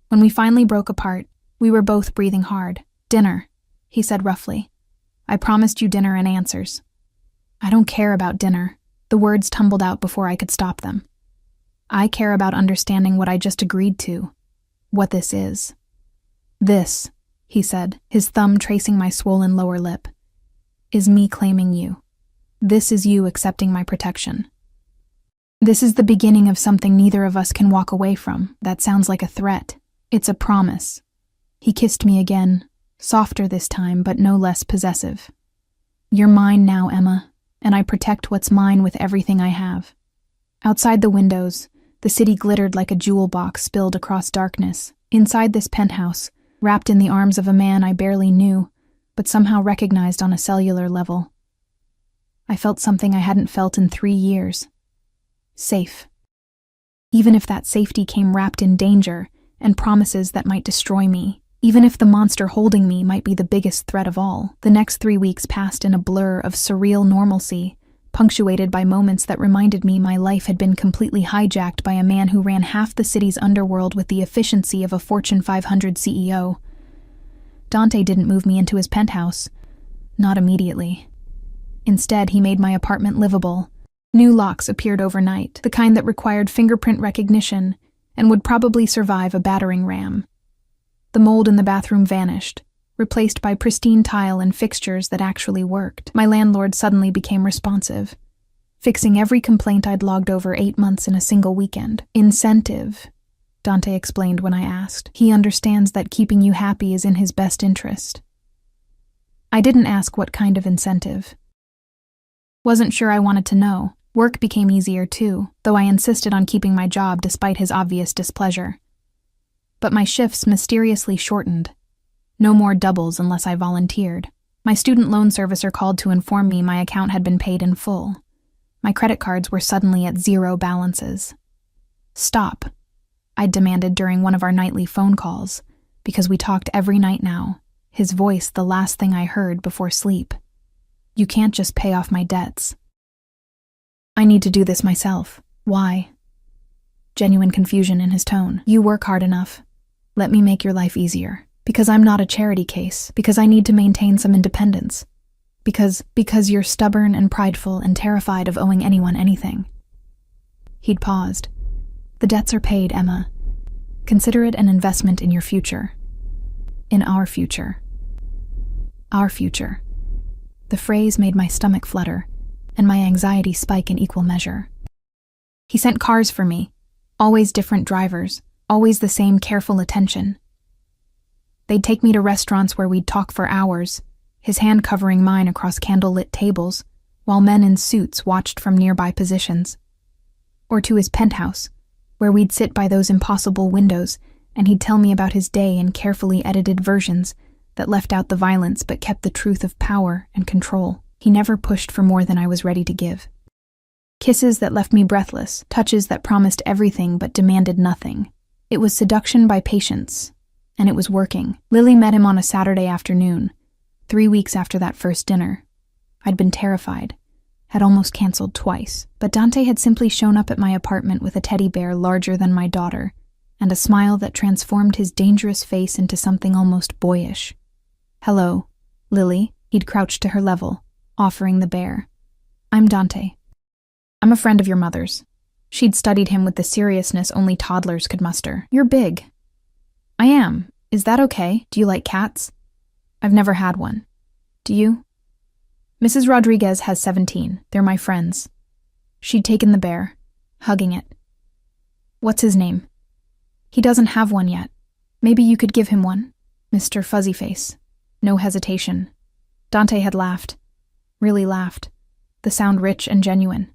When we finally broke apart, we were both breathing hard. Dinner, he said roughly. I promised you dinner and answers. I don't care about dinner. The words tumbled out before I could stop them. I care about understanding what I just agreed to. What this is. This, he said, his thumb tracing my swollen lower lip, is me claiming you. This is you accepting my protection. This is the beginning of something neither of us can walk away from. That sounds like a threat. It's a promise. He kissed me again, softer this time, but no less possessive. You're mine now, Emma, and I protect what's mine with everything I have. Outside the windows, the city glittered like a jewel box spilled across darkness. Inside this penthouse, wrapped in the arms of a man I barely knew, but somehow recognized on a cellular level. I felt something I hadn't felt in 3 years. Safe. Even if that safety came wrapped in danger and promises that might destroy me, even if the monster holding me might be the biggest threat of all, the next 3 weeks passed in a blur of surreal normalcy, punctuated by moments that reminded me my life had been completely hijacked by a man who ran half the city's underworld with the efficiency of a Fortune 500 CEO. Dante didn't move me into his penthouse. Not immediately. Instead, he made my apartment livable. New locks appeared overnight, the kind that required fingerprint recognition and would probably survive a battering ram. The mold in the bathroom vanished, replaced by pristine tile and fixtures that actually worked. My landlord suddenly became responsive, fixing every complaint I'd logged over 8 months in a single weekend. Incentive, Dante explained when I asked. He understands that keeping you happy is in his best interest. I didn't ask what kind of incentive. Wasn't sure I wanted to know. Work became easier too, though I insisted on keeping my job despite his obvious displeasure. But my shifts mysteriously shortened. No more doubles unless I volunteered. My student loan servicer called to inform me my account had been paid in full. My credit cards were suddenly at 0 balances. "Stop," I demanded during one of our nightly phone calls, because we talked every night now, his voice the last thing I heard before sleep. "You can't just pay off my debts. I need to do this myself." "Why?" Genuine confusion in his tone. "You work hard enough. Let me make your life easier. Because I'm not a charity case. Because I need to maintain some independence. Because you're stubborn and prideful and terrified of owing anyone anything." He'd paused. "The debts are paid, Emma. Consider it an investment in your future. In our future. Our future." The phrase made my stomach flutter, and my anxiety spike in equal measure. He sent cars for me, always different drivers, always the same careful attention. They'd take me to restaurants where we'd talk for hours, his hand covering mine across candle-lit tables, while men in suits watched from nearby positions. Or to his penthouse, where we'd sit by those impossible windows, and he'd tell me about his day in carefully edited versions that left out the violence but kept the truth of power and control. He never pushed for more than I was ready to give. Kisses that left me breathless, touches that promised everything but demanded nothing. It was seduction by patience, and it was working. Lily met him on a Saturday afternoon, 3 weeks after that first dinner. I'd been terrified, had almost canceled twice, but Dante had simply shown up at my apartment with a teddy bear larger than my daughter, and a smile that transformed his dangerous face into something almost boyish. "Hello, Lily." He'd crouched to her level, offering the bear. "I'm Dante. I'm a friend of your mother's." She'd studied him with the seriousness only toddlers could muster. "You're big." "I am. Is that okay? Do you like cats?" "I've never had one. Do you?" "Mrs. Rodriguez has 17. They're my friends." She'd taken the bear, hugging it. "What's his name?" "He doesn't have one yet. Maybe you could give him one." "Mr. Fuzzyface." No hesitation. Dante had laughed. Really laughed. The sound rich and genuine.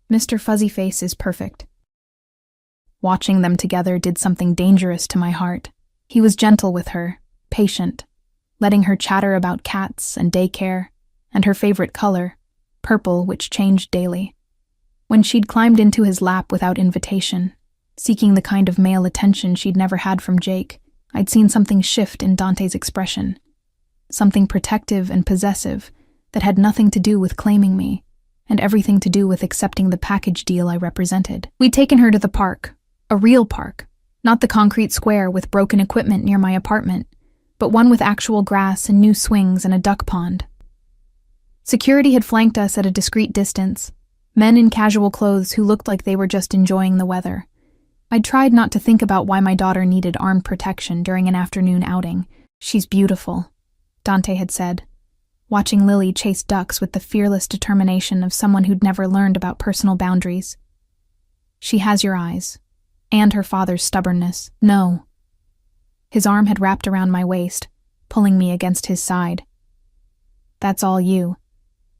"Mr. Fuzzyface is perfect." Watching them together did something dangerous to my heart. He was gentle with her, patient, letting her chatter about cats and daycare, and her favorite color, purple, which changed daily. When she'd climbed into his lap without invitation, seeking the kind of male attention she'd never had from Jake, I'd seen something shift in Dante's expression. Something protective and possessive that had nothing to do with claiming me, and everything to do with accepting the package deal I represented. We'd taken her to the park, a real park, not the concrete square with broken equipment near my apartment, but one with actual grass and new swings and a duck pond. Security had flanked us at a discreet distance, men in casual clothes who looked like they were just enjoying the weather. I'd tried not to think about why my daughter needed armed protection during an afternoon outing. "She's beautiful," Dante had said, watching Lily chase ducks with the fearless determination of someone who'd never learned about personal boundaries. "She has your eyes, and her father's stubbornness." "No." His arm had wrapped around my waist, pulling me against his side. "That's all you.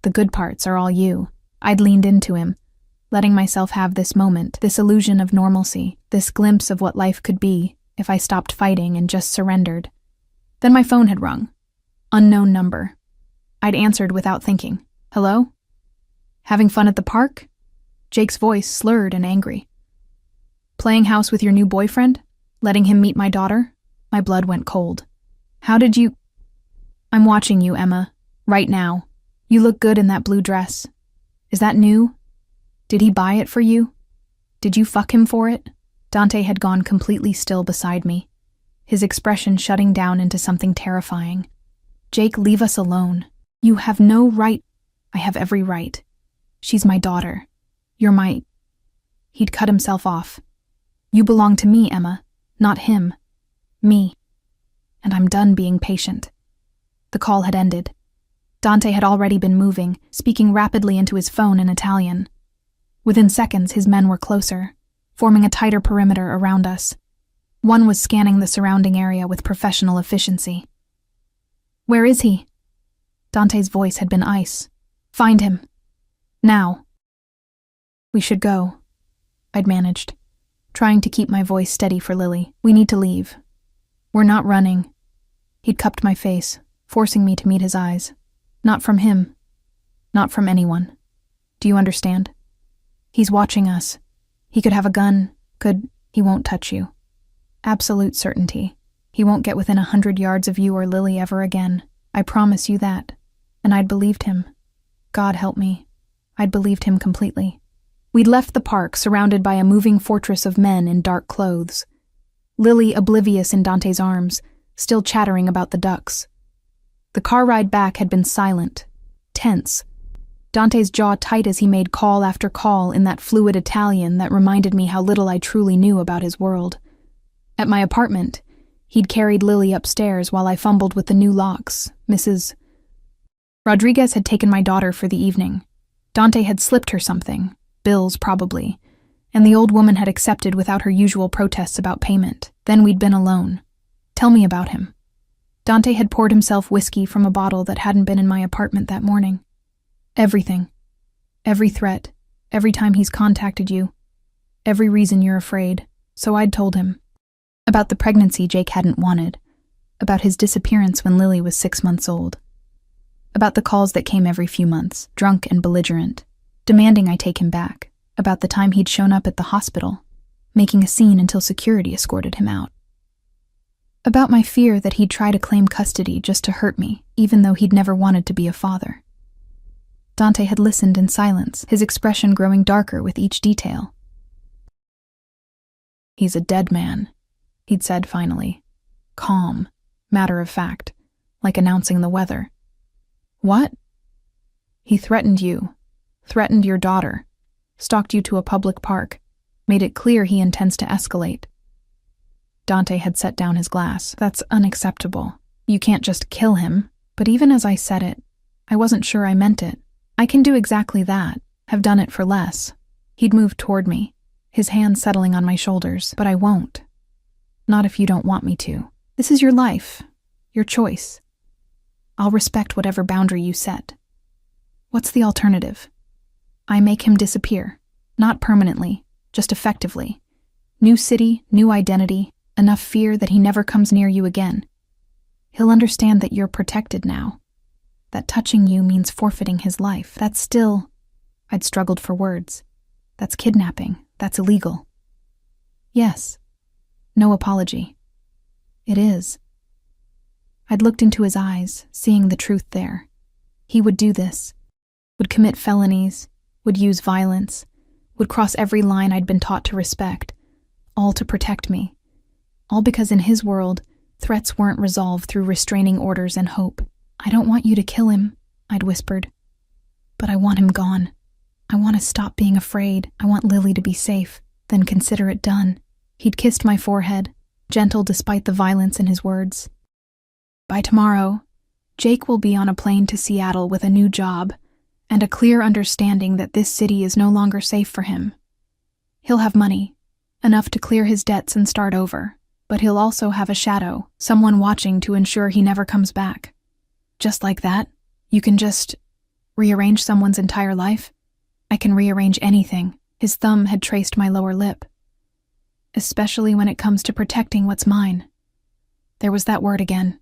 The good parts are all you." I'd leaned into him, letting myself have this moment, this illusion of normalcy, this glimpse of what life could be if I stopped fighting and just surrendered. Then my phone had rung. Unknown number. I'd answered without thinking. "Hello? Having fun at the park?" Jake's voice slurred and angry. "Playing house with your new boyfriend? Letting him meet my daughter?" My blood went cold. "How did you—" "I'm watching you, Emma. Right now. You look good in that blue dress. Is that new? Did he buy it for you? Did you fuck him for it?" Dante had gone completely still beside me, his expression shutting down into something terrifying. "Jake, leave us alone. You have no right." "I have every right. She's my daughter. You're my—" He'd cut himself off. "You belong to me, Emma, not him. Me. And I'm done being patient." The call had ended. Dante had already been moving, speaking rapidly into his phone in Italian. Within seconds, his men were closer, forming a tighter perimeter around us. One was scanning the surrounding area with professional efficiency. "Where is he?" Dante's voice had been ice. "Find him. Now." We should go, I'd managed, trying to keep my voice steady for Lily. We need to leave. We're not running. He'd cupped my face, forcing me to meet his eyes. Not from him. Not from anyone. Do you understand? He's watching us. He could have a gun. He won't touch you. Absolute certainty. He won't get within 100 yards of you or Lily ever again. I promise you that. And I'd believed him. God help me. I'd believed him completely. We'd left the park, surrounded by a moving fortress of men in dark clothes. Lily oblivious in Dante's arms, still chattering about the ducks. The car ride back had been silent, tense. Dante's jaw tight as he made call after call in that fluid Italian that reminded me how little I truly knew about his world. At my apartment, he'd carried Lily upstairs while I fumbled with the new locks. Mrs. Rodriguez had taken my daughter for the evening. Dante had slipped her something, bills probably, and the old woman had accepted without her usual protests about payment. Then we'd been alone. Tell me about him. Dante had poured himself whiskey from a bottle that hadn't been in my apartment that morning. Everything. Every threat. Every time he's contacted you. Every reason you're afraid. So I'd told him. About the pregnancy Jake hadn't wanted. About his disappearance when Lily was 6 months old. About the calls that came every few months, drunk and belligerent, demanding I take him back. About the time he'd shown up at the hospital, making a scene until security escorted him out. About my fear that he'd try to claim custody just to hurt me, even though he'd never wanted to be a father. Dante had listened in silence, his expression growing darker with each detail. He's a dead man, he'd said finally. Calm, matter of fact, like announcing the weather. What? He threatened you, threatened your daughter, stalked you to a public park, made it clear he intends to escalate. Dante had set down his glass. That's unacceptable. You can't just kill him. But even as I said it, I wasn't sure I meant it. I can do exactly that, have done it for less. He'd moved toward me, his hand settling on my shoulders, but I won't. Not if you don't want me to. This is your life, your choice. I'll respect whatever boundary you set. What's the alternative? I make him disappear, not permanently, just effectively. New city, new identity, enough fear that he never comes near you again. He'll understand that you're protected now. That touching you means forfeiting his life. That's still... I'd struggled for words. That's kidnapping. That's illegal. Yes. No apology. It is. I'd looked into his eyes, seeing the truth there. He would do this. Would commit felonies. Would use violence. Would cross every line I'd been taught to respect. All to protect me. All because in his world, threats weren't resolved through restraining orders and hope. I don't want you to kill him, I'd whispered. But I want him gone. I want to stop being afraid. I want Lily to be safe. Then consider it done. He'd kissed my forehead, gentle despite the violence in his words. By tomorrow, Jake will be on a plane to Seattle with a new job and a clear understanding that this city is no longer safe for him. He'll have money, enough to clear his debts and start over, but he'll also have a shadow, someone watching to ensure he never comes back. Just like that, you can just rearrange someone's entire life? I can rearrange anything. His thumb had traced my lower lip. Especially when it comes to protecting what's mine. There was that word again.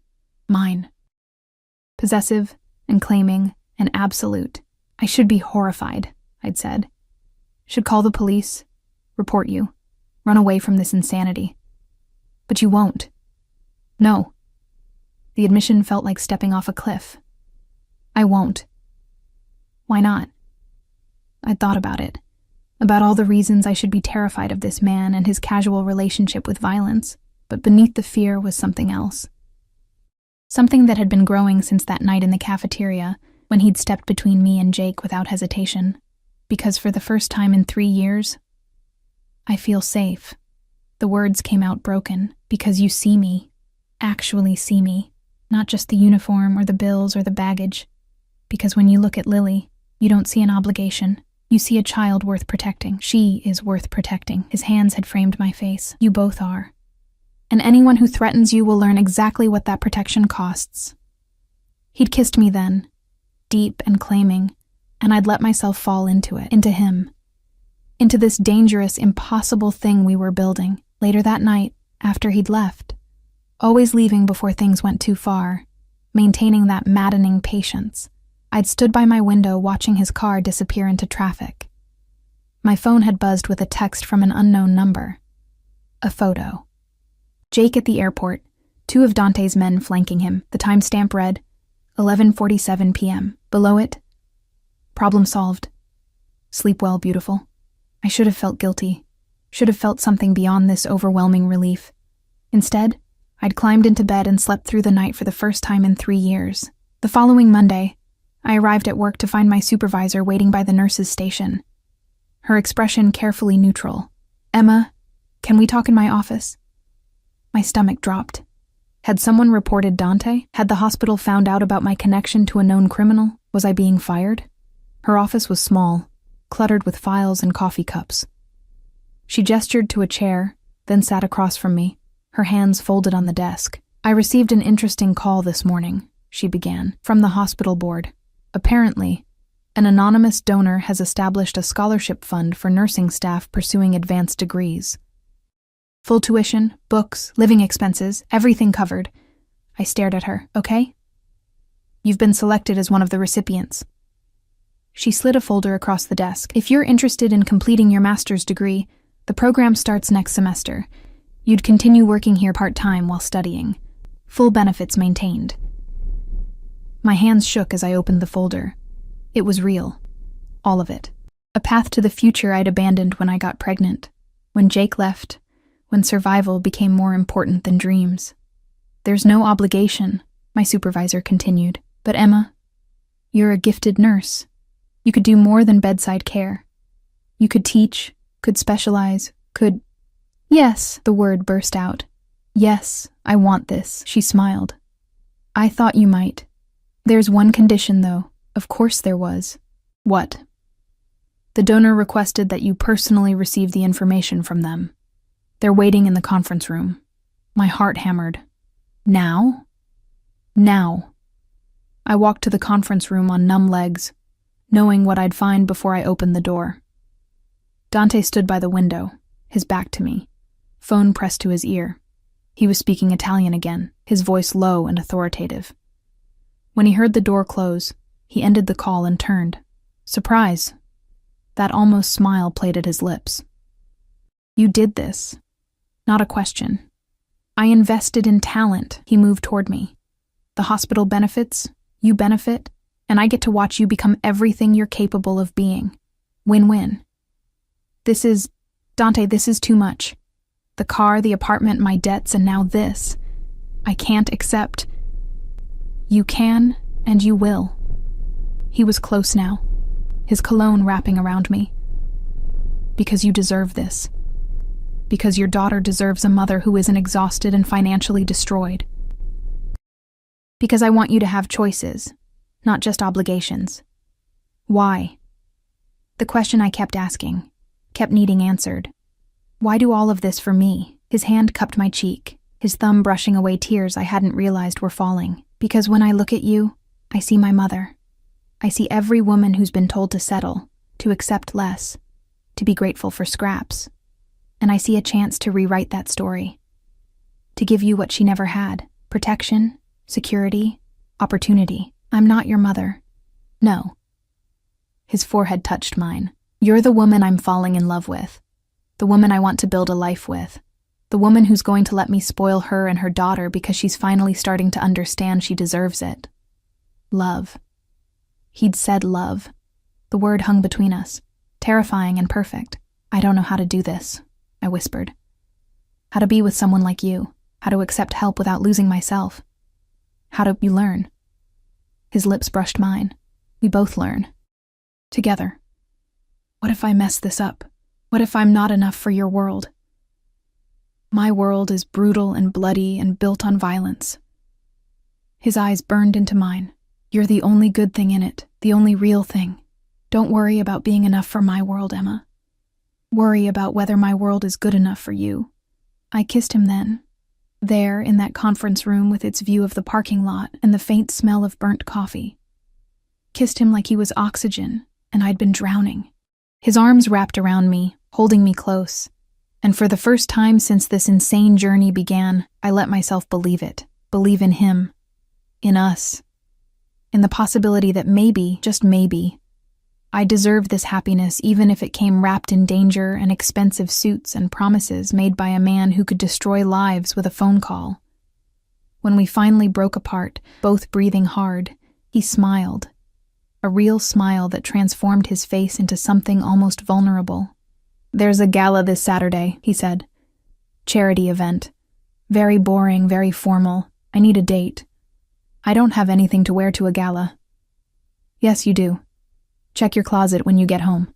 Mine. Possessive and claiming and absolute. I should be horrified, I'd said. Should call the police, report you, run away from this insanity. But you won't. No. The admission felt like stepping off a cliff. I won't. Why not? I'd thought about it. About all the reasons I should be terrified of this man and his casual relationship with violence, but beneath the fear was something else. Something that had been growing since that night in the cafeteria when he'd stepped between me and Jake without hesitation. Because for the first time in 3 years, I feel safe. The words came out broken. Because you see me. Actually see me. Not just the uniform or the bills or the baggage. Because when you look at Lily, you don't see an obligation. You see a child worth protecting. She is worth protecting. His hands had framed my face. You both are. And anyone who threatens you will learn exactly what that protection costs. He'd kissed me then, deep and claiming, and I'd let myself fall into it, into him. into this dangerous, impossible thing we were building. Later that night, after he'd left, always leaving before things went too far, maintaining that maddening patience, I'd stood by my window watching his car disappear into traffic. My phone had buzzed with a text from an unknown number. A photo. Jake at the airport, 2 of Dante's men flanking him. The timestamp read, 11:47 p.m. Below it, problem solved. Sleep well, beautiful. I should have felt guilty. Should have felt something beyond this overwhelming relief. Instead, I'd climbed into bed and slept through the night for the first time in 3 years. The following Monday, I arrived at work to find my supervisor waiting by the nurse's station. Her expression carefully neutral. "Emma, can we talk in my office?" My stomach dropped. Had someone reported Dante? Had the hospital found out about my connection to a known criminal? Was I being fired? Her office was small, cluttered with files and coffee cups. She gestured to a chair, then sat across from me, her hands folded on the desk. "I received an interesting call this morning," she began, "from the hospital board. Apparently, an anonymous donor has established a scholarship fund for nursing staff pursuing advanced degrees. Full tuition, books, living expenses, everything covered." I stared at her. "Okay? You've been selected as one of the recipients." She slid a folder across the desk. "If you're interested in completing your master's degree, the program starts next semester. You'd continue working here part-time while studying. Full benefits maintained." My hands shook as I opened the folder. It was real. All of it. A path to the future I'd abandoned when I got pregnant, when Jake left, when survival became more important than dreams. "There's no obligation," my supervisor continued. "But Emma, you're a gifted nurse. You could do more than bedside care. You could teach, could specialize, could—" "Yes," the word burst out. "Yes, I want this," she smiled. "I thought you might. There's one condition, though." Of course there was. "What?" "The donor requested that you personally receive the information from them. They're waiting in the conference room." My heart hammered. Now? Now. I walked to the conference room on numb legs, knowing what I'd find before I opened the door. Dante stood by the window, his back to me, phone pressed to his ear. He was speaking Italian again, his voice low and authoritative. When he heard the door close, he ended the call and turned. Surprise. That almost smile played at his lips. "You did this." Not a question. "I invested in talent." He moved toward me. "The hospital benefits, you benefit, and I get to watch you become everything you're capable of being. Win-win." Dante, this is too much. The car, the apartment, my debts, and now this. I can't accept. "You can, and you will." He was close now, his cologne wrapping around me. "Because you deserve this. Because your daughter deserves a mother who isn't exhausted and financially destroyed. Because I want you to have choices, not just obligations." Why? The question I kept asking, kept needing answered. Why do all of this for me? His hand cupped my cheek, his thumb brushing away tears I hadn't realized were falling. "Because when I look at you, I see my mother. I see every woman who's been told to settle, to accept less, to be grateful for scraps. And I see a chance to rewrite that story. To give you what she never had, protection, security, opportunity. I'm not your mother. No." His forehead touched mine. "You're the woman I'm falling in love with. The woman I want to build a life with. The woman who's going to let me spoil her and her daughter because she's finally starting to understand she deserves it. Love." He'd said love. The word hung between us, terrifying and perfect. "I don't know how to do this," I whispered. "How to be with someone like you. How to accept help without losing myself. How do you learn?" His lips brushed mine. "We both learn. Together. What if I mess this up? What if I'm not enough for your world? My world is brutal and bloody and built on violence." His eyes burned into mine. "You're the only good thing in it, the only real thing. Don't worry about being enough for my world, Emma. Worry about whether my world is good enough for you." I kissed him then, there in that conference room with its view of the parking lot and the faint smell of burnt coffee. Kissed him like he was oxygen and I'd been drowning. His arms wrapped around me, holding me close. And for the first time since this insane journey began, I let myself believe it. Believe in him. In us. In the possibility that maybe, just maybe, I deserved this happiness even if it came wrapped in danger and expensive suits and promises made by a man who could destroy lives with a phone call. When we finally broke apart, both breathing hard, he smiled. A real smile that transformed his face into something almost vulnerable. "There's a gala this Saturday," he said. "Charity event. Very boring, very formal. I need a date. I don't have anything to wear to a gala." "Yes, you do. Check your closet when you get home."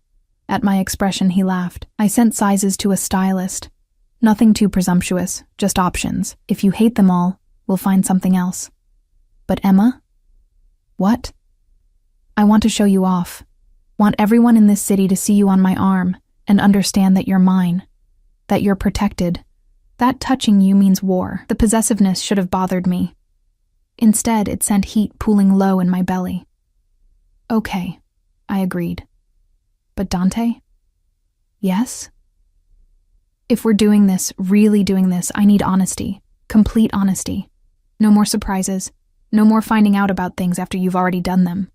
At my expression, he laughed. "I sent sizes to a stylist. Nothing too presumptuous, just options. If you hate them all, we'll find something else." "But Emma?" "What?" "I want to show you off. Want everyone in this city to see you on my arm and understand that you're mine. That you're protected. That touching you means war." The possessiveness should have bothered me. Instead, it sent heat pooling low in my belly. "Okay," I agreed. "But Dante?" "Yes?" "If we're doing this, really doing this, I need honesty. Complete honesty. No more surprises. No more finding out about things after you've already done them."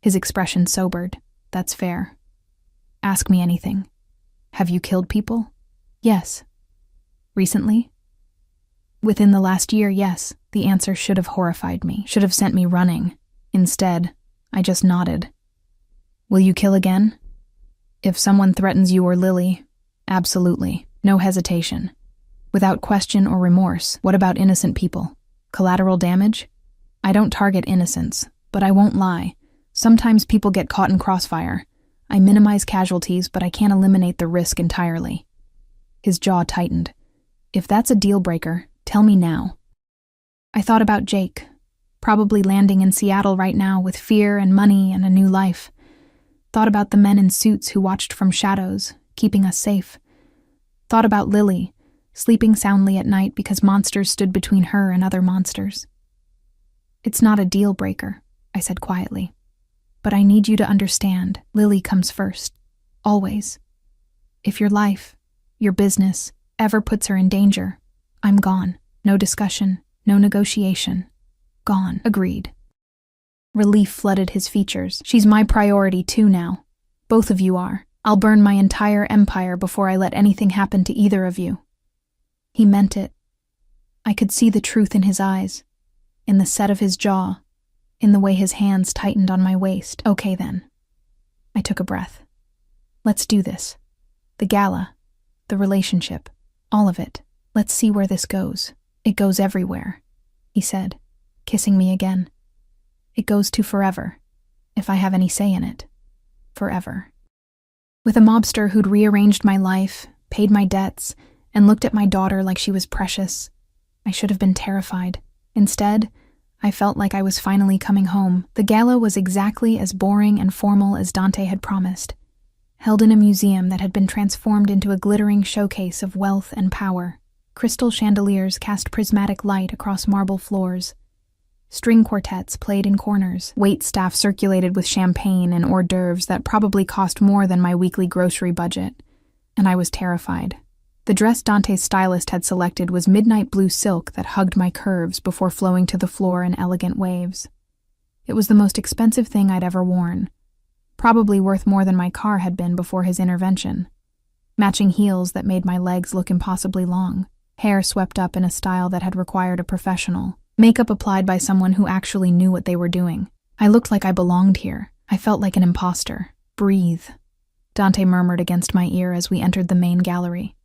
His expression sobered. "That's fair. Ask me anything. Have you killed people?" "Yes." "Recently?" "Within the last year, yes." The answer should have horrified me, should have sent me running. Instead, I just nodded. "Will you kill again?" "If someone threatens you or Lily, absolutely. No hesitation. Without question or remorse. What about innocent people? Collateral damage? I don't target innocents, but I won't lie. Sometimes people get caught in crossfire. I minimize casualties, but I can't eliminate the risk entirely." His jaw tightened. "If that's a deal breaker, tell me now." I thought about Jake, probably landing in Seattle right now with fear and money and a new life. Thought about the men in suits who watched from shadows, keeping us safe. Thought about Lily, sleeping soundly at night because monsters stood between her and other monsters. "It's not a deal breaker," I said quietly. "But I need you to understand, Lily comes first. Always. If your life, your business, ever puts her in danger, I'm gone. No discussion, no negotiation. Gone." "Agreed." Relief flooded his features. "She's my priority too now. Both of you are. I'll burn my entire empire before I let anything happen to either of you." He meant it. I could see the truth in his eyes, in the set of his jaw, in the way his hands tightened on my waist. "Okay then." I took a breath. "Let's do this. The gala, the relationship, all of it. Let's see where this goes. It goes everywhere," he said, kissing me again. "It goes to forever, if I have any say in it. Forever." With a mobster who'd rearranged my life, paid my debts, and looked at my daughter like she was precious, I should have been terrified. Instead, I felt like I was finally coming home. The gala was exactly as boring and formal as Dante had promised, held in a museum that had been transformed into a glittering showcase of wealth and power. Crystal chandeliers cast prismatic light across marble floors. String quartets played in corners. Waitstaff circulated with champagne and hors d'oeuvres that probably cost more than my weekly grocery budget. And I was terrified. The dress Dante's stylist had selected was midnight blue silk that hugged my curves before flowing to the floor in elegant waves. It was the most expensive thing I'd ever worn, probably worth more than my car had been before his intervention. Matching heels that made my legs look impossibly long. Hair swept up in a style that had required a professional. Makeup applied by someone who actually knew what they were doing. I looked like I belonged here. I felt like an imposter. "Breathe," Dante murmured against my ear as we entered the main gallery.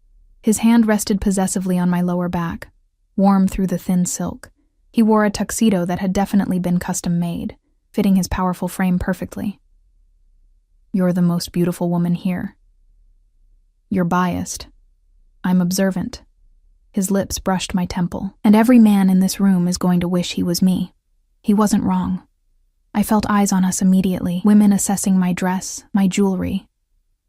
His hand rested possessively on my lower back, warm through the thin silk. He wore a tuxedo that had definitely been custom-made, fitting his powerful frame perfectly. "You're the most beautiful woman here. You're biased. I'm observant." His lips brushed my temple. "And every man in this room is going to wish he was me." He wasn't wrong. I felt eyes on us immediately, women assessing my dress, my jewelry,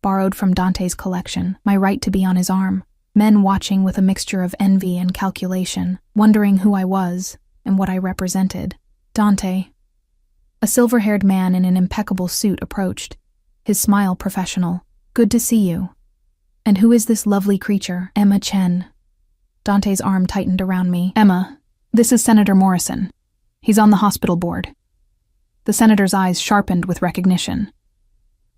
borrowed from Dante's collection, my right to be on his arm, men watching with a mixture of envy and calculation, wondering who I was and what I represented. Dante, a silver-haired man in an impeccable suit, approached, his smile professional, Good to see you. And who is this lovely creature, Emma Chen? Dante's arm tightened around me. Emma, this is Senator Morrison. He's on the hospital board. The senator's eyes sharpened with recognition.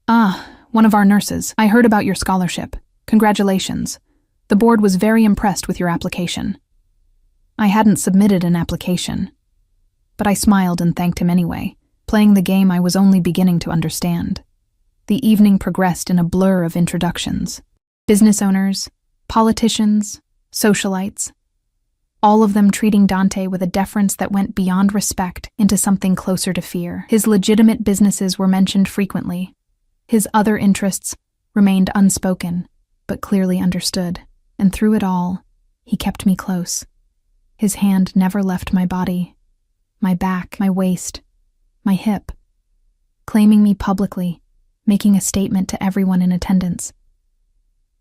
Ah, one of our nurses. I heard about your scholarship. Congratulations. The board was very impressed with your application. I hadn't submitted an application, but I smiled and thanked him anyway, playing the game I was only beginning to understand. The evening progressed in a blur of introductions. Business owners, politicians, socialites, all of them treating Dante with a deference that went beyond respect into something closer to fear. His legitimate businesses were mentioned frequently. His other interests remained unspoken, but clearly understood, and through it all, he kept me close. His hand never left my body, my back, my waist, my hip, claiming me publicly, making a statement to everyone in attendance.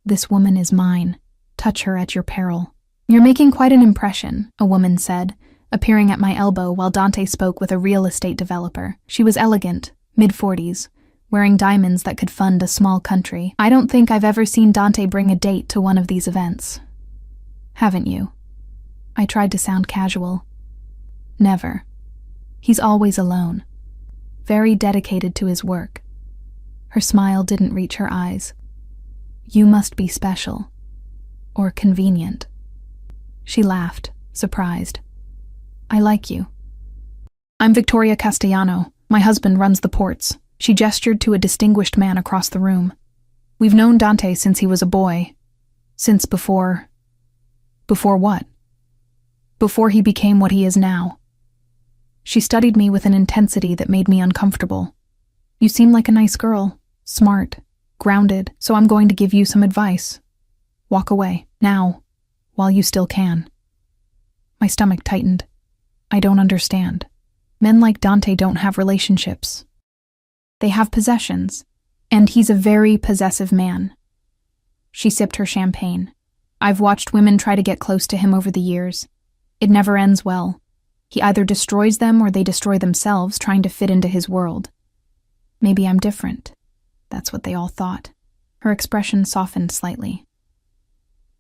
This woman is mine. Touch her at your peril. You're making quite an impression, a woman said, appearing at my elbow while Dante spoke with a real estate developer. She was elegant, mid-40s, wearing diamonds that could fund a small country. I don't think I've ever seen Dante bring a date to one of these events. Haven't you? I tried to sound casual. Never. He's always alone, very dedicated to his work. Her smile didn't reach her eyes. You must be special. Or convenient. She laughed, surprised. I like you. I'm Victoria Castellano. My husband runs the ports. She gestured to a distinguished man across the room. We've known Dante since he was a boy. Since before... Before what? Before he became what he is now. She studied me with an intensity that made me uncomfortable. You seem like a nice girl, smart, grounded, so I'm going to give you some advice. Walk away, now, while you still can. My stomach tightened. I don't understand. Men like Dante don't have relationships. They have possessions, and he's a very possessive man. She sipped her champagne. I've watched women try to get close to him over the years. It never ends well. He either destroys them or they destroy themselves trying to fit into his world. Maybe I'm different. That's what they all thought. Her expression softened slightly.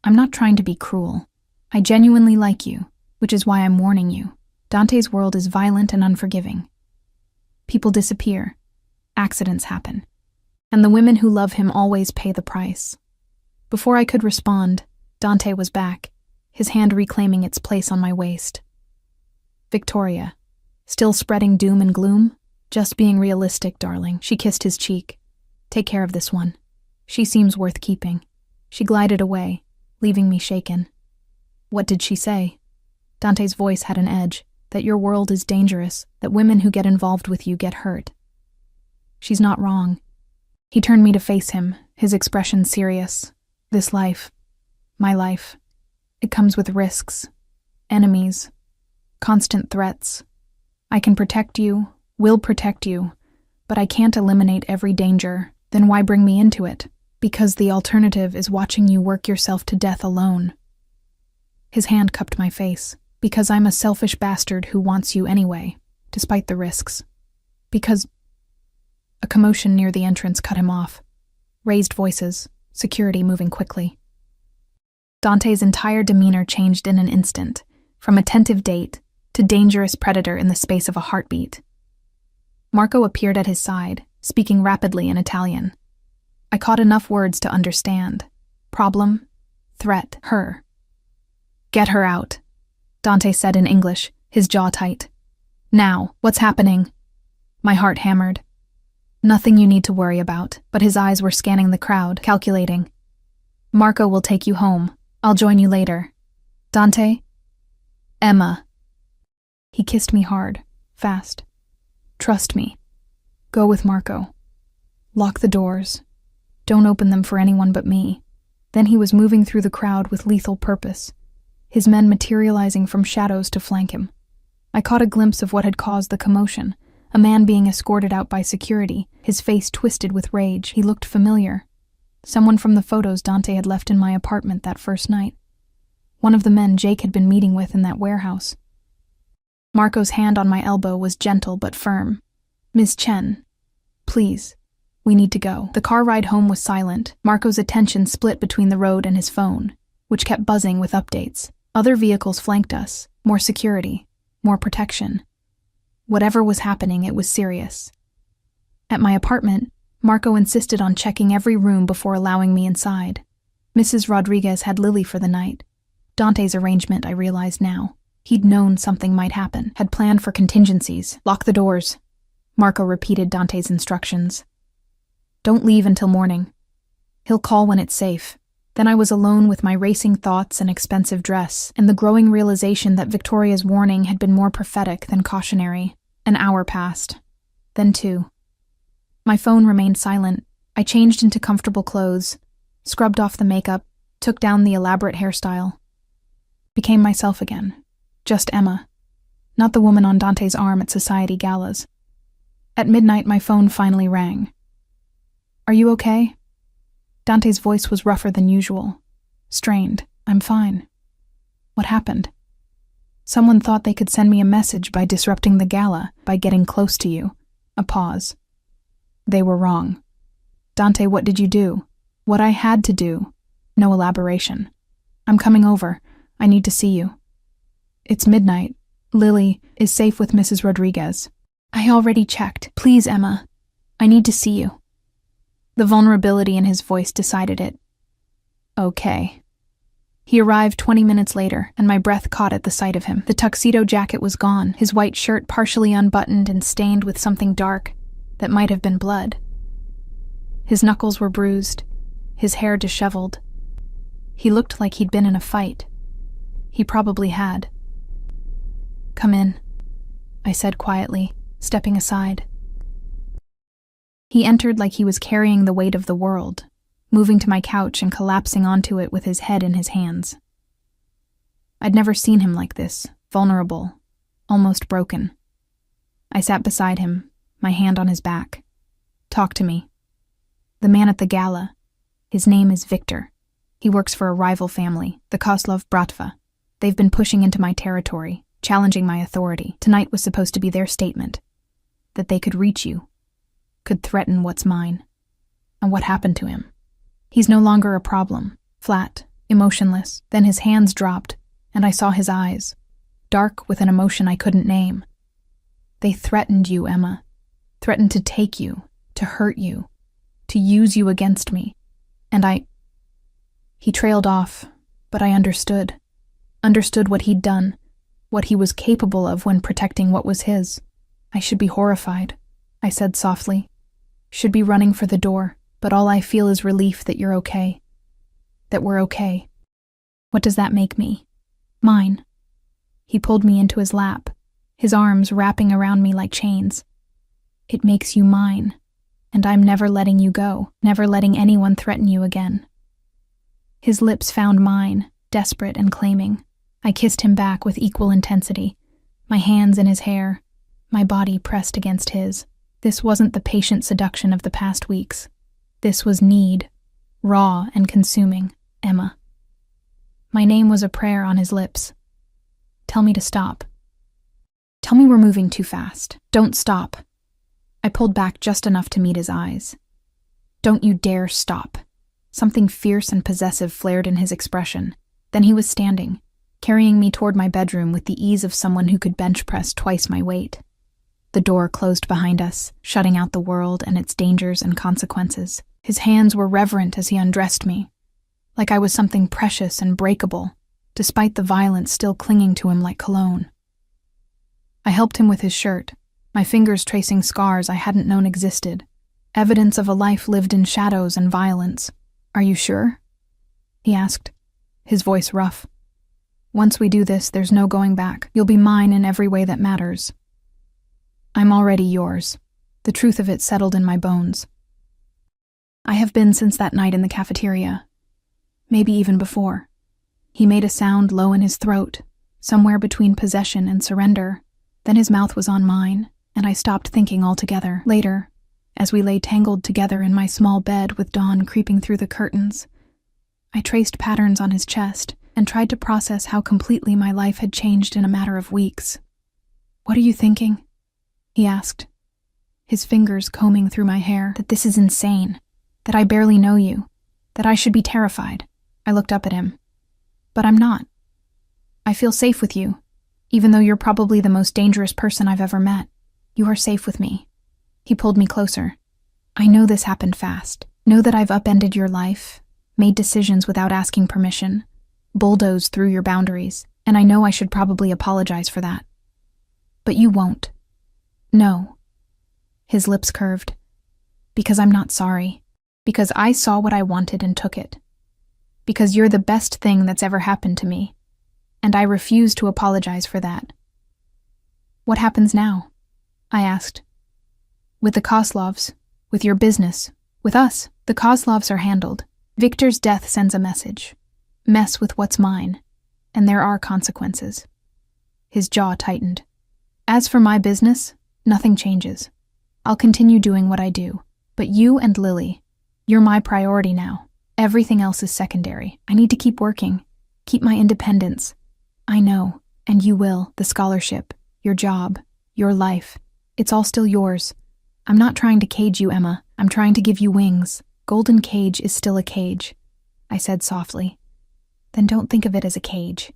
I'm not trying to be cruel. I genuinely like you, which is why I'm warning you. Dante's world is violent and unforgiving. People disappear. Accidents happen. And the women who love him always pay the price. Before I could respond, Dante was back, his hand reclaiming its place on my waist. Victoria, still spreading doom and gloom? Just being realistic, darling. She kissed his cheek. Take care of this one. She seems worth keeping. She glided away, leaving me shaken. What did she say? Dante's voice had an edge, that your world is dangerous, that women who get involved with you get hurt. She's not wrong. He turned me to face him, his expression serious. This life, my life, it comes with risks, enemies, constant threats. I can protect you, will protect you, but I can't eliminate every danger. Then why bring me into it? Because the alternative is watching you work yourself to death alone. His hand cupped my face. Because I'm a selfish bastard who wants you anyway, despite the risks. Because... A commotion near the entrance cut him off. Raised voices, security moving quickly. Dante's entire demeanor changed in an instant, from attentive date to dangerous predator in the space of a heartbeat. Marco appeared at his side, speaking rapidly in Italian. I caught enough words to understand. Problem, threat, her. Get her out, Dante said in English, his jaw tight. Now, what's happening? My heart hammered. Nothing you need to worry about, but his eyes were scanning the crowd, calculating. Marco will take you home. I'll join you later. Dante? Emma. He kissed me hard, fast. Trust me. Go with Marco. Lock the doors. Don't open them for anyone but me. Then he was moving through the crowd with lethal purpose, his men materializing from shadows to flank him. I caught a glimpse of what had caused the commotion, a man being escorted out by security, his face twisted with rage. He looked familiar. Someone from the photos Dante had left in my apartment that first night. One of the men Jake had been meeting with in that warehouse. Marco's hand on my elbow was gentle but firm. Miss Chen, please, We need to go. The car ride home was silent. Marco's attention split between the road and his phone, which kept buzzing with updates. Other vehicles flanked us. More security. More protection. Whatever was happening, it was serious. At my apartment, Marco insisted on checking every room before allowing me inside. Mrs. Rodriguez had Lily for the night. Dante's arrangement, I realized now. He'd known something might happen, had planned for contingencies. Lock the doors. Marco repeated Dante's instructions. Don't leave until morning. He'll call when it's safe. Then I was alone with my racing thoughts and expensive dress, and the growing realization that Victoria's warning had been more prophetic than cautionary. An hour passed. Then 2. My phone remained silent. I changed into comfortable clothes, scrubbed off the makeup, took down the elaborate hairstyle. Became myself again. Just Emma. Not the woman on Dante's arm at society galas. At midnight, my phone finally rang. Are you okay? Dante's voice was rougher than usual. Strained. I'm fine. What happened? Someone thought they could send me a message by disrupting the gala, by getting close to you. A pause. They were wrong. Dante, what did you do? What I had to do. No elaboration. I'm coming over. I need to see you. It's midnight. Lily is safe with Mrs. Rodriguez. I already checked. Please, Emma. I need to see you. The vulnerability in his voice decided it. Okay. He arrived 20 minutes later, and my breath caught at the sight of him. The tuxedo jacket was gone, his white shirt partially unbuttoned and stained with something dark that might have been blood. His knuckles were bruised, his hair disheveled. He looked like he'd been in a fight. He probably had. Come in, I said quietly, stepping aside. He entered like he was carrying the weight of the world, moving to my couch and collapsing onto it with his head in his hands. I'd never seen him like this, vulnerable, almost broken. I sat beside him, my hand on his back. Talk to me. The man at the gala. His name is Victor. He works for a rival family, the Koslov Bratva. They've been pushing into my territory, challenging my authority. Tonight was supposed to be their statement. That they could reach you. Could threaten what's mine. And what happened to him? He's no longer a problem. Flat, emotionless. Then his hands dropped, and I saw his eyes. Dark with an emotion I couldn't name. They threatened you, Emma. Threatened to take you, to hurt you, to use you against me. And He trailed off, but I understood. Understood what he'd done, what he was capable of when protecting what was his. I should be horrified, I said softly. Should be running for the door, but all I feel is relief that you're okay. That we're okay. What does that make me? Mine. He pulled me into his lap, his arms wrapping around me like chains. It makes you mine, and I'm never letting you go, never letting anyone threaten you again. His lips found mine, desperate and claiming. I kissed him back with equal intensity, my hands in his hair, my body pressed against his. This wasn't the patient seduction of the past weeks. This was need, raw and consuming, Emma. My name was a prayer on his lips. Tell me to stop. Tell me we're moving too fast. Don't stop. I pulled back just enough to meet his eyes. Don't you dare stop. Something fierce and possessive flared in his expression. Then he was standing, carrying me toward my bedroom with the ease of someone who could bench press twice my weight. The door closed behind us, shutting out the world and its dangers and consequences. His hands were reverent as he undressed me, like I was something precious and breakable, despite the violence still clinging to him like cologne. I helped him with his shirt, my fingers tracing scars I hadn't known existed, evidence of a life lived in shadows and violence. Are you sure? He asked, his voice rough. Once we do this, there's no going back. You'll be mine in every way that matters. I'm already yours. The truth of it settled in my bones. I have been since that night in the cafeteria. Maybe even before. He made a sound low in his throat, somewhere between possession and surrender. Then his mouth was on mine, and I stopped thinking altogether. Later, as we lay tangled together in my small bed with dawn creeping through the curtains, I traced patterns on his chest and tried to process how completely my life had changed in a matter of weeks. What are you thinking? He asked. his fingers combing through my hair, that this is insane, that I barely know you, that I should be terrified. I looked up at him. But I'm not. I feel safe with you, even though you're probably the most dangerous person I've ever met. You are safe with me. He pulled me closer. I know this happened fast. Know that I've upended your life, made decisions without asking permission, bulldozed through your boundaries, and I know I should probably apologize for that. But you won't. No. His lips curved. Because I'm not sorry. Because I saw what I wanted and took it. Because you're the best thing that's ever happened to me. And I refuse to apologize for that. What happens now? I asked. With the Kozlovs, with your business, with us, the Kozlovs are handled. Victor's death sends a message. Mess with what's mine, and there are consequences. His jaw tightened. As for my business, nothing changes. I'll continue doing what I do. But you and Lily, you're my priority now. Everything else is secondary. I need to keep working, keep my independence. I know, and you will, the scholarship, your job, your life. It's all still yours. I'm not trying to cage you, Emma. I'm trying to give you wings. Golden cage is still a cage, I said softly. Then don't think of it as a cage.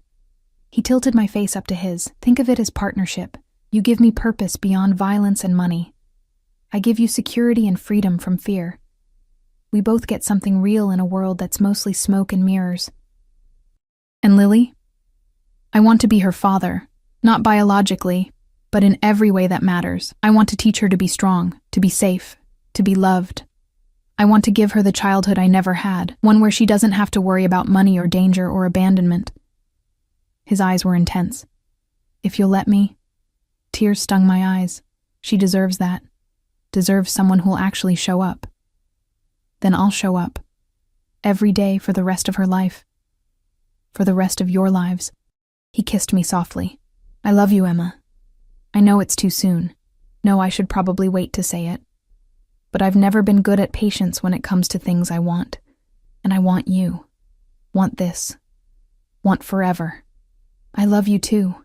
He tilted my face up to his. Think of it as partnership. You give me purpose beyond violence and money. I give you security and freedom from fear. We both get something real in a world that's mostly smoke and mirrors. And Lily? I want to be her father, not biologically, but in every way that matters. I want to teach her to be strong, to be safe, to be loved. I want to give her the childhood I never had, one where she doesn't have to worry about money or danger or abandonment. His eyes were intense. If you'll let me. Tears stung my eyes. She deserves that. Deserves someone who'll actually show up. Then I'll show up. Every day for the rest of her life. For the rest of your lives. He kissed me softly. I love you, Emma. I know it's too soon. No, I should probably wait to say it. But I've never been good at patience when it comes to things I want. And I want you. Want this. Want forever. I love you too.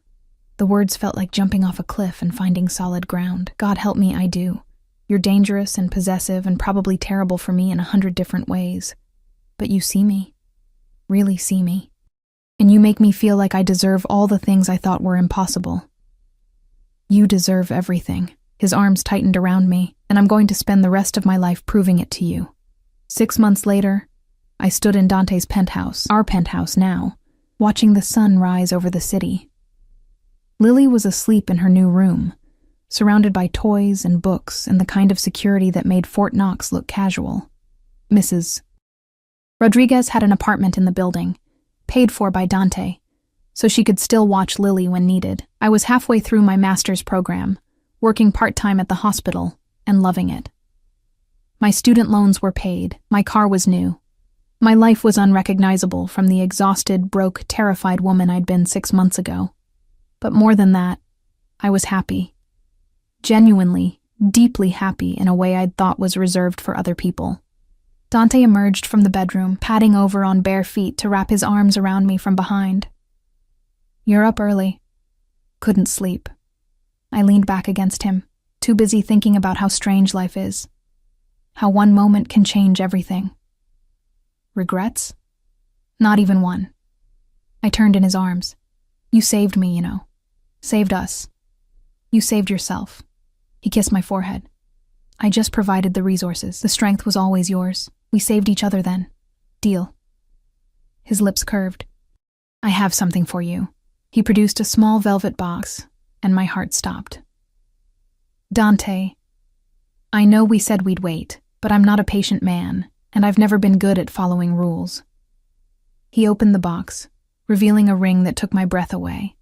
The words felt like jumping off a cliff and finding solid ground. God help me, I do. You're dangerous and possessive and probably terrible for me in 100 different ways. But you see me. Really see me. And you make me feel like I deserve all the things I thought were impossible. You deserve everything. His arms tightened around me, and I'm going to spend the rest of my life proving it to you. 6 months later, I stood in Dante's penthouse, our penthouse now, watching the sun rise over the city. Lily was asleep in her new room, surrounded by toys and books and the kind of security that made Fort Knox look casual. Mrs. Rodriguez had an apartment in the building, paid for by Dante, so she could still watch Lily when needed. I was halfway through my master's program, working part-time at the hospital, and loving it. My student loans were paid, my car was new. My life was unrecognizable from the exhausted, broke, terrified woman I'd been 6 months ago. But more than that, I was happy. Genuinely, deeply happy in a way I'd thought was reserved for other people. Dante emerged from the bedroom, padding over on bare feet to wrap his arms around me from behind. You're up early. Couldn't sleep. I leaned back against him, too busy thinking about how strange life is. How one moment can change everything. Regrets? Not even one. I turned in his arms. You saved me, you know. Saved us. You saved yourself. He kissed my forehead. I just provided the resources. The strength was always yours. We saved each other then. Deal. His lips curved. I have something for you. He produced a small velvet box, and my heart stopped. Dante, I know we said we'd wait, but I'm not a patient man, and I've never been good at following rules. He opened the box, revealing a ring that took my breath away.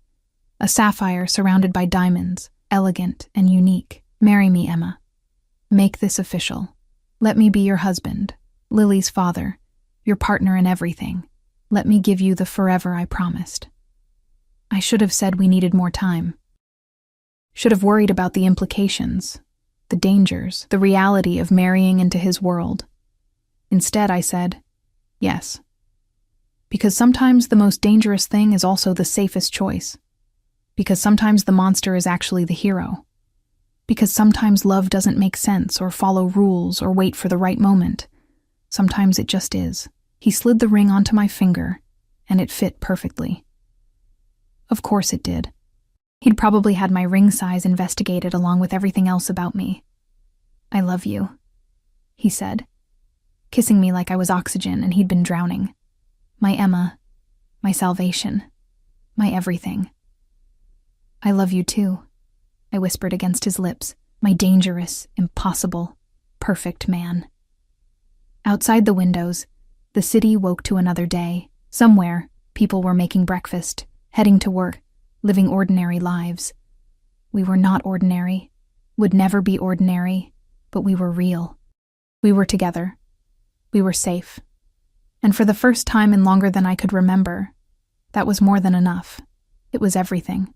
A sapphire surrounded by diamonds, elegant and unique. Marry me, Emma. Make this official. Let me be your husband, Lily's father, your partner in everything. Let me give you the forever I promised. I should have said we needed more time. Should have worried about the implications, the dangers, the reality of marrying into his world. Instead, I said, yes. Because sometimes the most dangerous thing is also the safest choice. Because sometimes the monster is actually the hero. Because sometimes love doesn't make sense or follow rules or wait for the right moment. Sometimes it just is. He slid the ring onto my finger, and it fit perfectly. Of course it did. He'd probably had my ring size investigated along with everything else about me. "I love you," he said, kissing me like I was oxygen and he'd been drowning. My Emma, my salvation, my everything. "I love you too," I whispered against his lips, my dangerous, impossible, perfect man. Outside the windows, the city woke to another day. Somewhere, people were making breakfast, heading to work, living ordinary lives. We were not ordinary, would never be ordinary, but we were real. We were together. We were safe. And for the first time in longer than I could remember, that was more than enough. It was everything.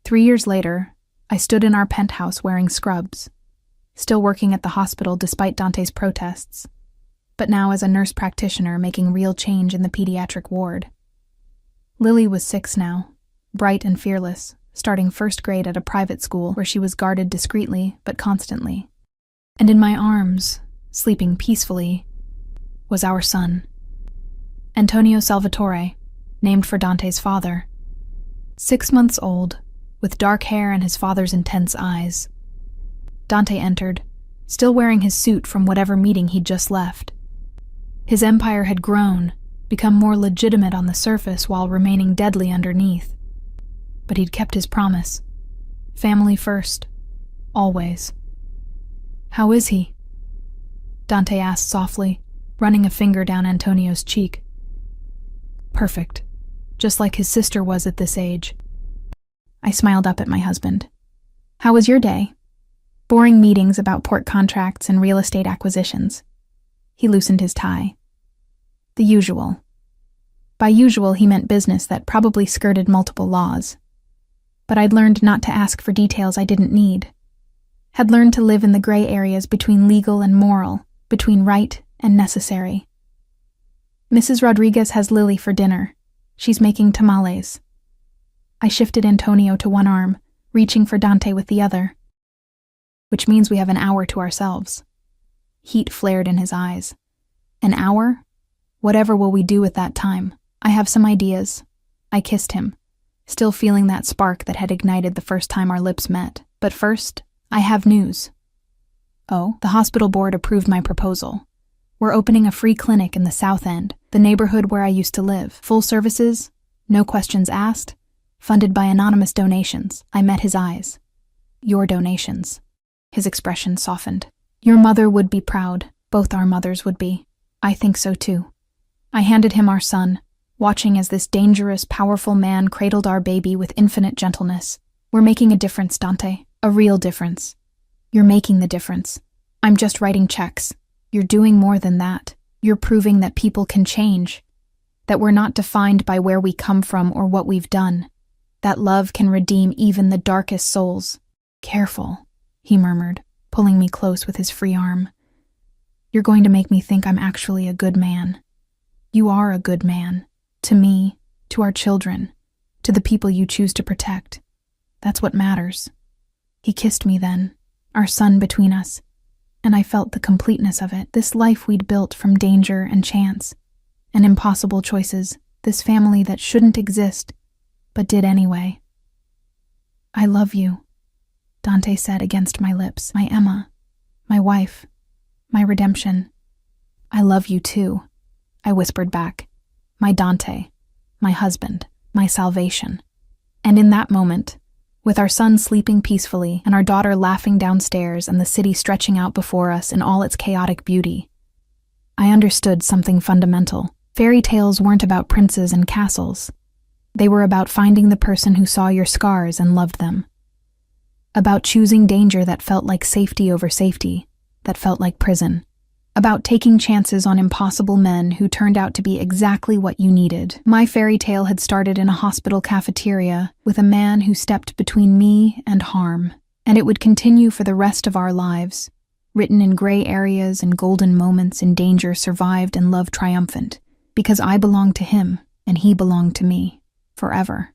3 years later, I stood in our penthouse wearing scrubs, still working at the hospital despite Dante's protests, but now as a nurse practitioner making real change in the pediatric ward. Lily was 6 now, bright and fearless, starting first grade at a private school where she was guarded discreetly but constantly. And in my arms, sleeping peacefully, was our son, Antonio Salvatore, named for Dante's father. 6 months old, with dark hair and his father's intense eyes. Dante entered, still wearing his suit from whatever meeting he'd just left. His empire had grown, become more legitimate on the surface while remaining deadly underneath. But he'd kept his promise. Family first. Always. "How is he?" Dante asked softly, running a finger down Antonio's cheek. "Perfect. Just like his sister was at this age." I smiled up at my husband. "How was your day?" "Boring meetings about port contracts and real estate acquisitions." He loosened his tie. "The usual." By usual, he meant business that probably skirted multiple laws. But I'd learned not to ask for details I didn't need. Had learned to live in the gray areas between legal and moral, between right and necessary. "Mrs. Rodriguez has Lily for dinner. She's making tamales." I shifted Antonio to one arm, reaching for Dante with the other. "Which means we have an hour to ourselves." Heat flared in his eyes. "An hour? Whatever will we do with that time? I have some ideas." I kissed him, still feeling that spark that had ignited the first time our lips met. "But first, I have news." "Oh?" "The hospital board approved my proposal. We're opening a free clinic in the South End, the neighborhood where I used to live. Full services, no questions asked, funded by anonymous donations." I met his eyes. "Your donations." His expression softened. "Your mother would be proud. Both our mothers would be." "I think so too." I handed him our son, watching as this dangerous, powerful man cradled our baby with infinite gentleness. "We're making a difference, Dante. A real difference." "You're making the difference. I'm just writing checks. You're doing more than that. You're proving that people can change. That we're not defined by where we come from or what we've done. That love can redeem even the darkest souls." "Careful," he murmured, pulling me close with his free arm. "You're going to make me think I'm actually a good man." "You are a good man. To me, to our children, to the people you choose to protect. That's what matters." He kissed me then, our son between us, and I felt the completeness of it. This life we'd built from danger and chance, and impossible choices, this family that shouldn't exist, but did anyway. "I love you," Dante said against my lips. "My Emma, my wife, my redemption." "I love you too," I whispered back. "My Dante, my husband, my salvation." And in that moment, with our son sleeping peacefully and our daughter laughing downstairs and the city stretching out before us in all its chaotic beauty, I understood something fundamental. Fairy tales weren't about princes and castles. They were about finding the person who saw your scars and loved them. About choosing danger that felt like safety over safety, that felt like prison. About taking chances on impossible men who turned out to be exactly what you needed. My fairy tale had started in a hospital cafeteria with a man who stepped between me and harm, and it would continue for the rest of our lives, written in gray areas and golden moments in danger survived and love triumphant, because I belonged to him and he belonged to me, forever.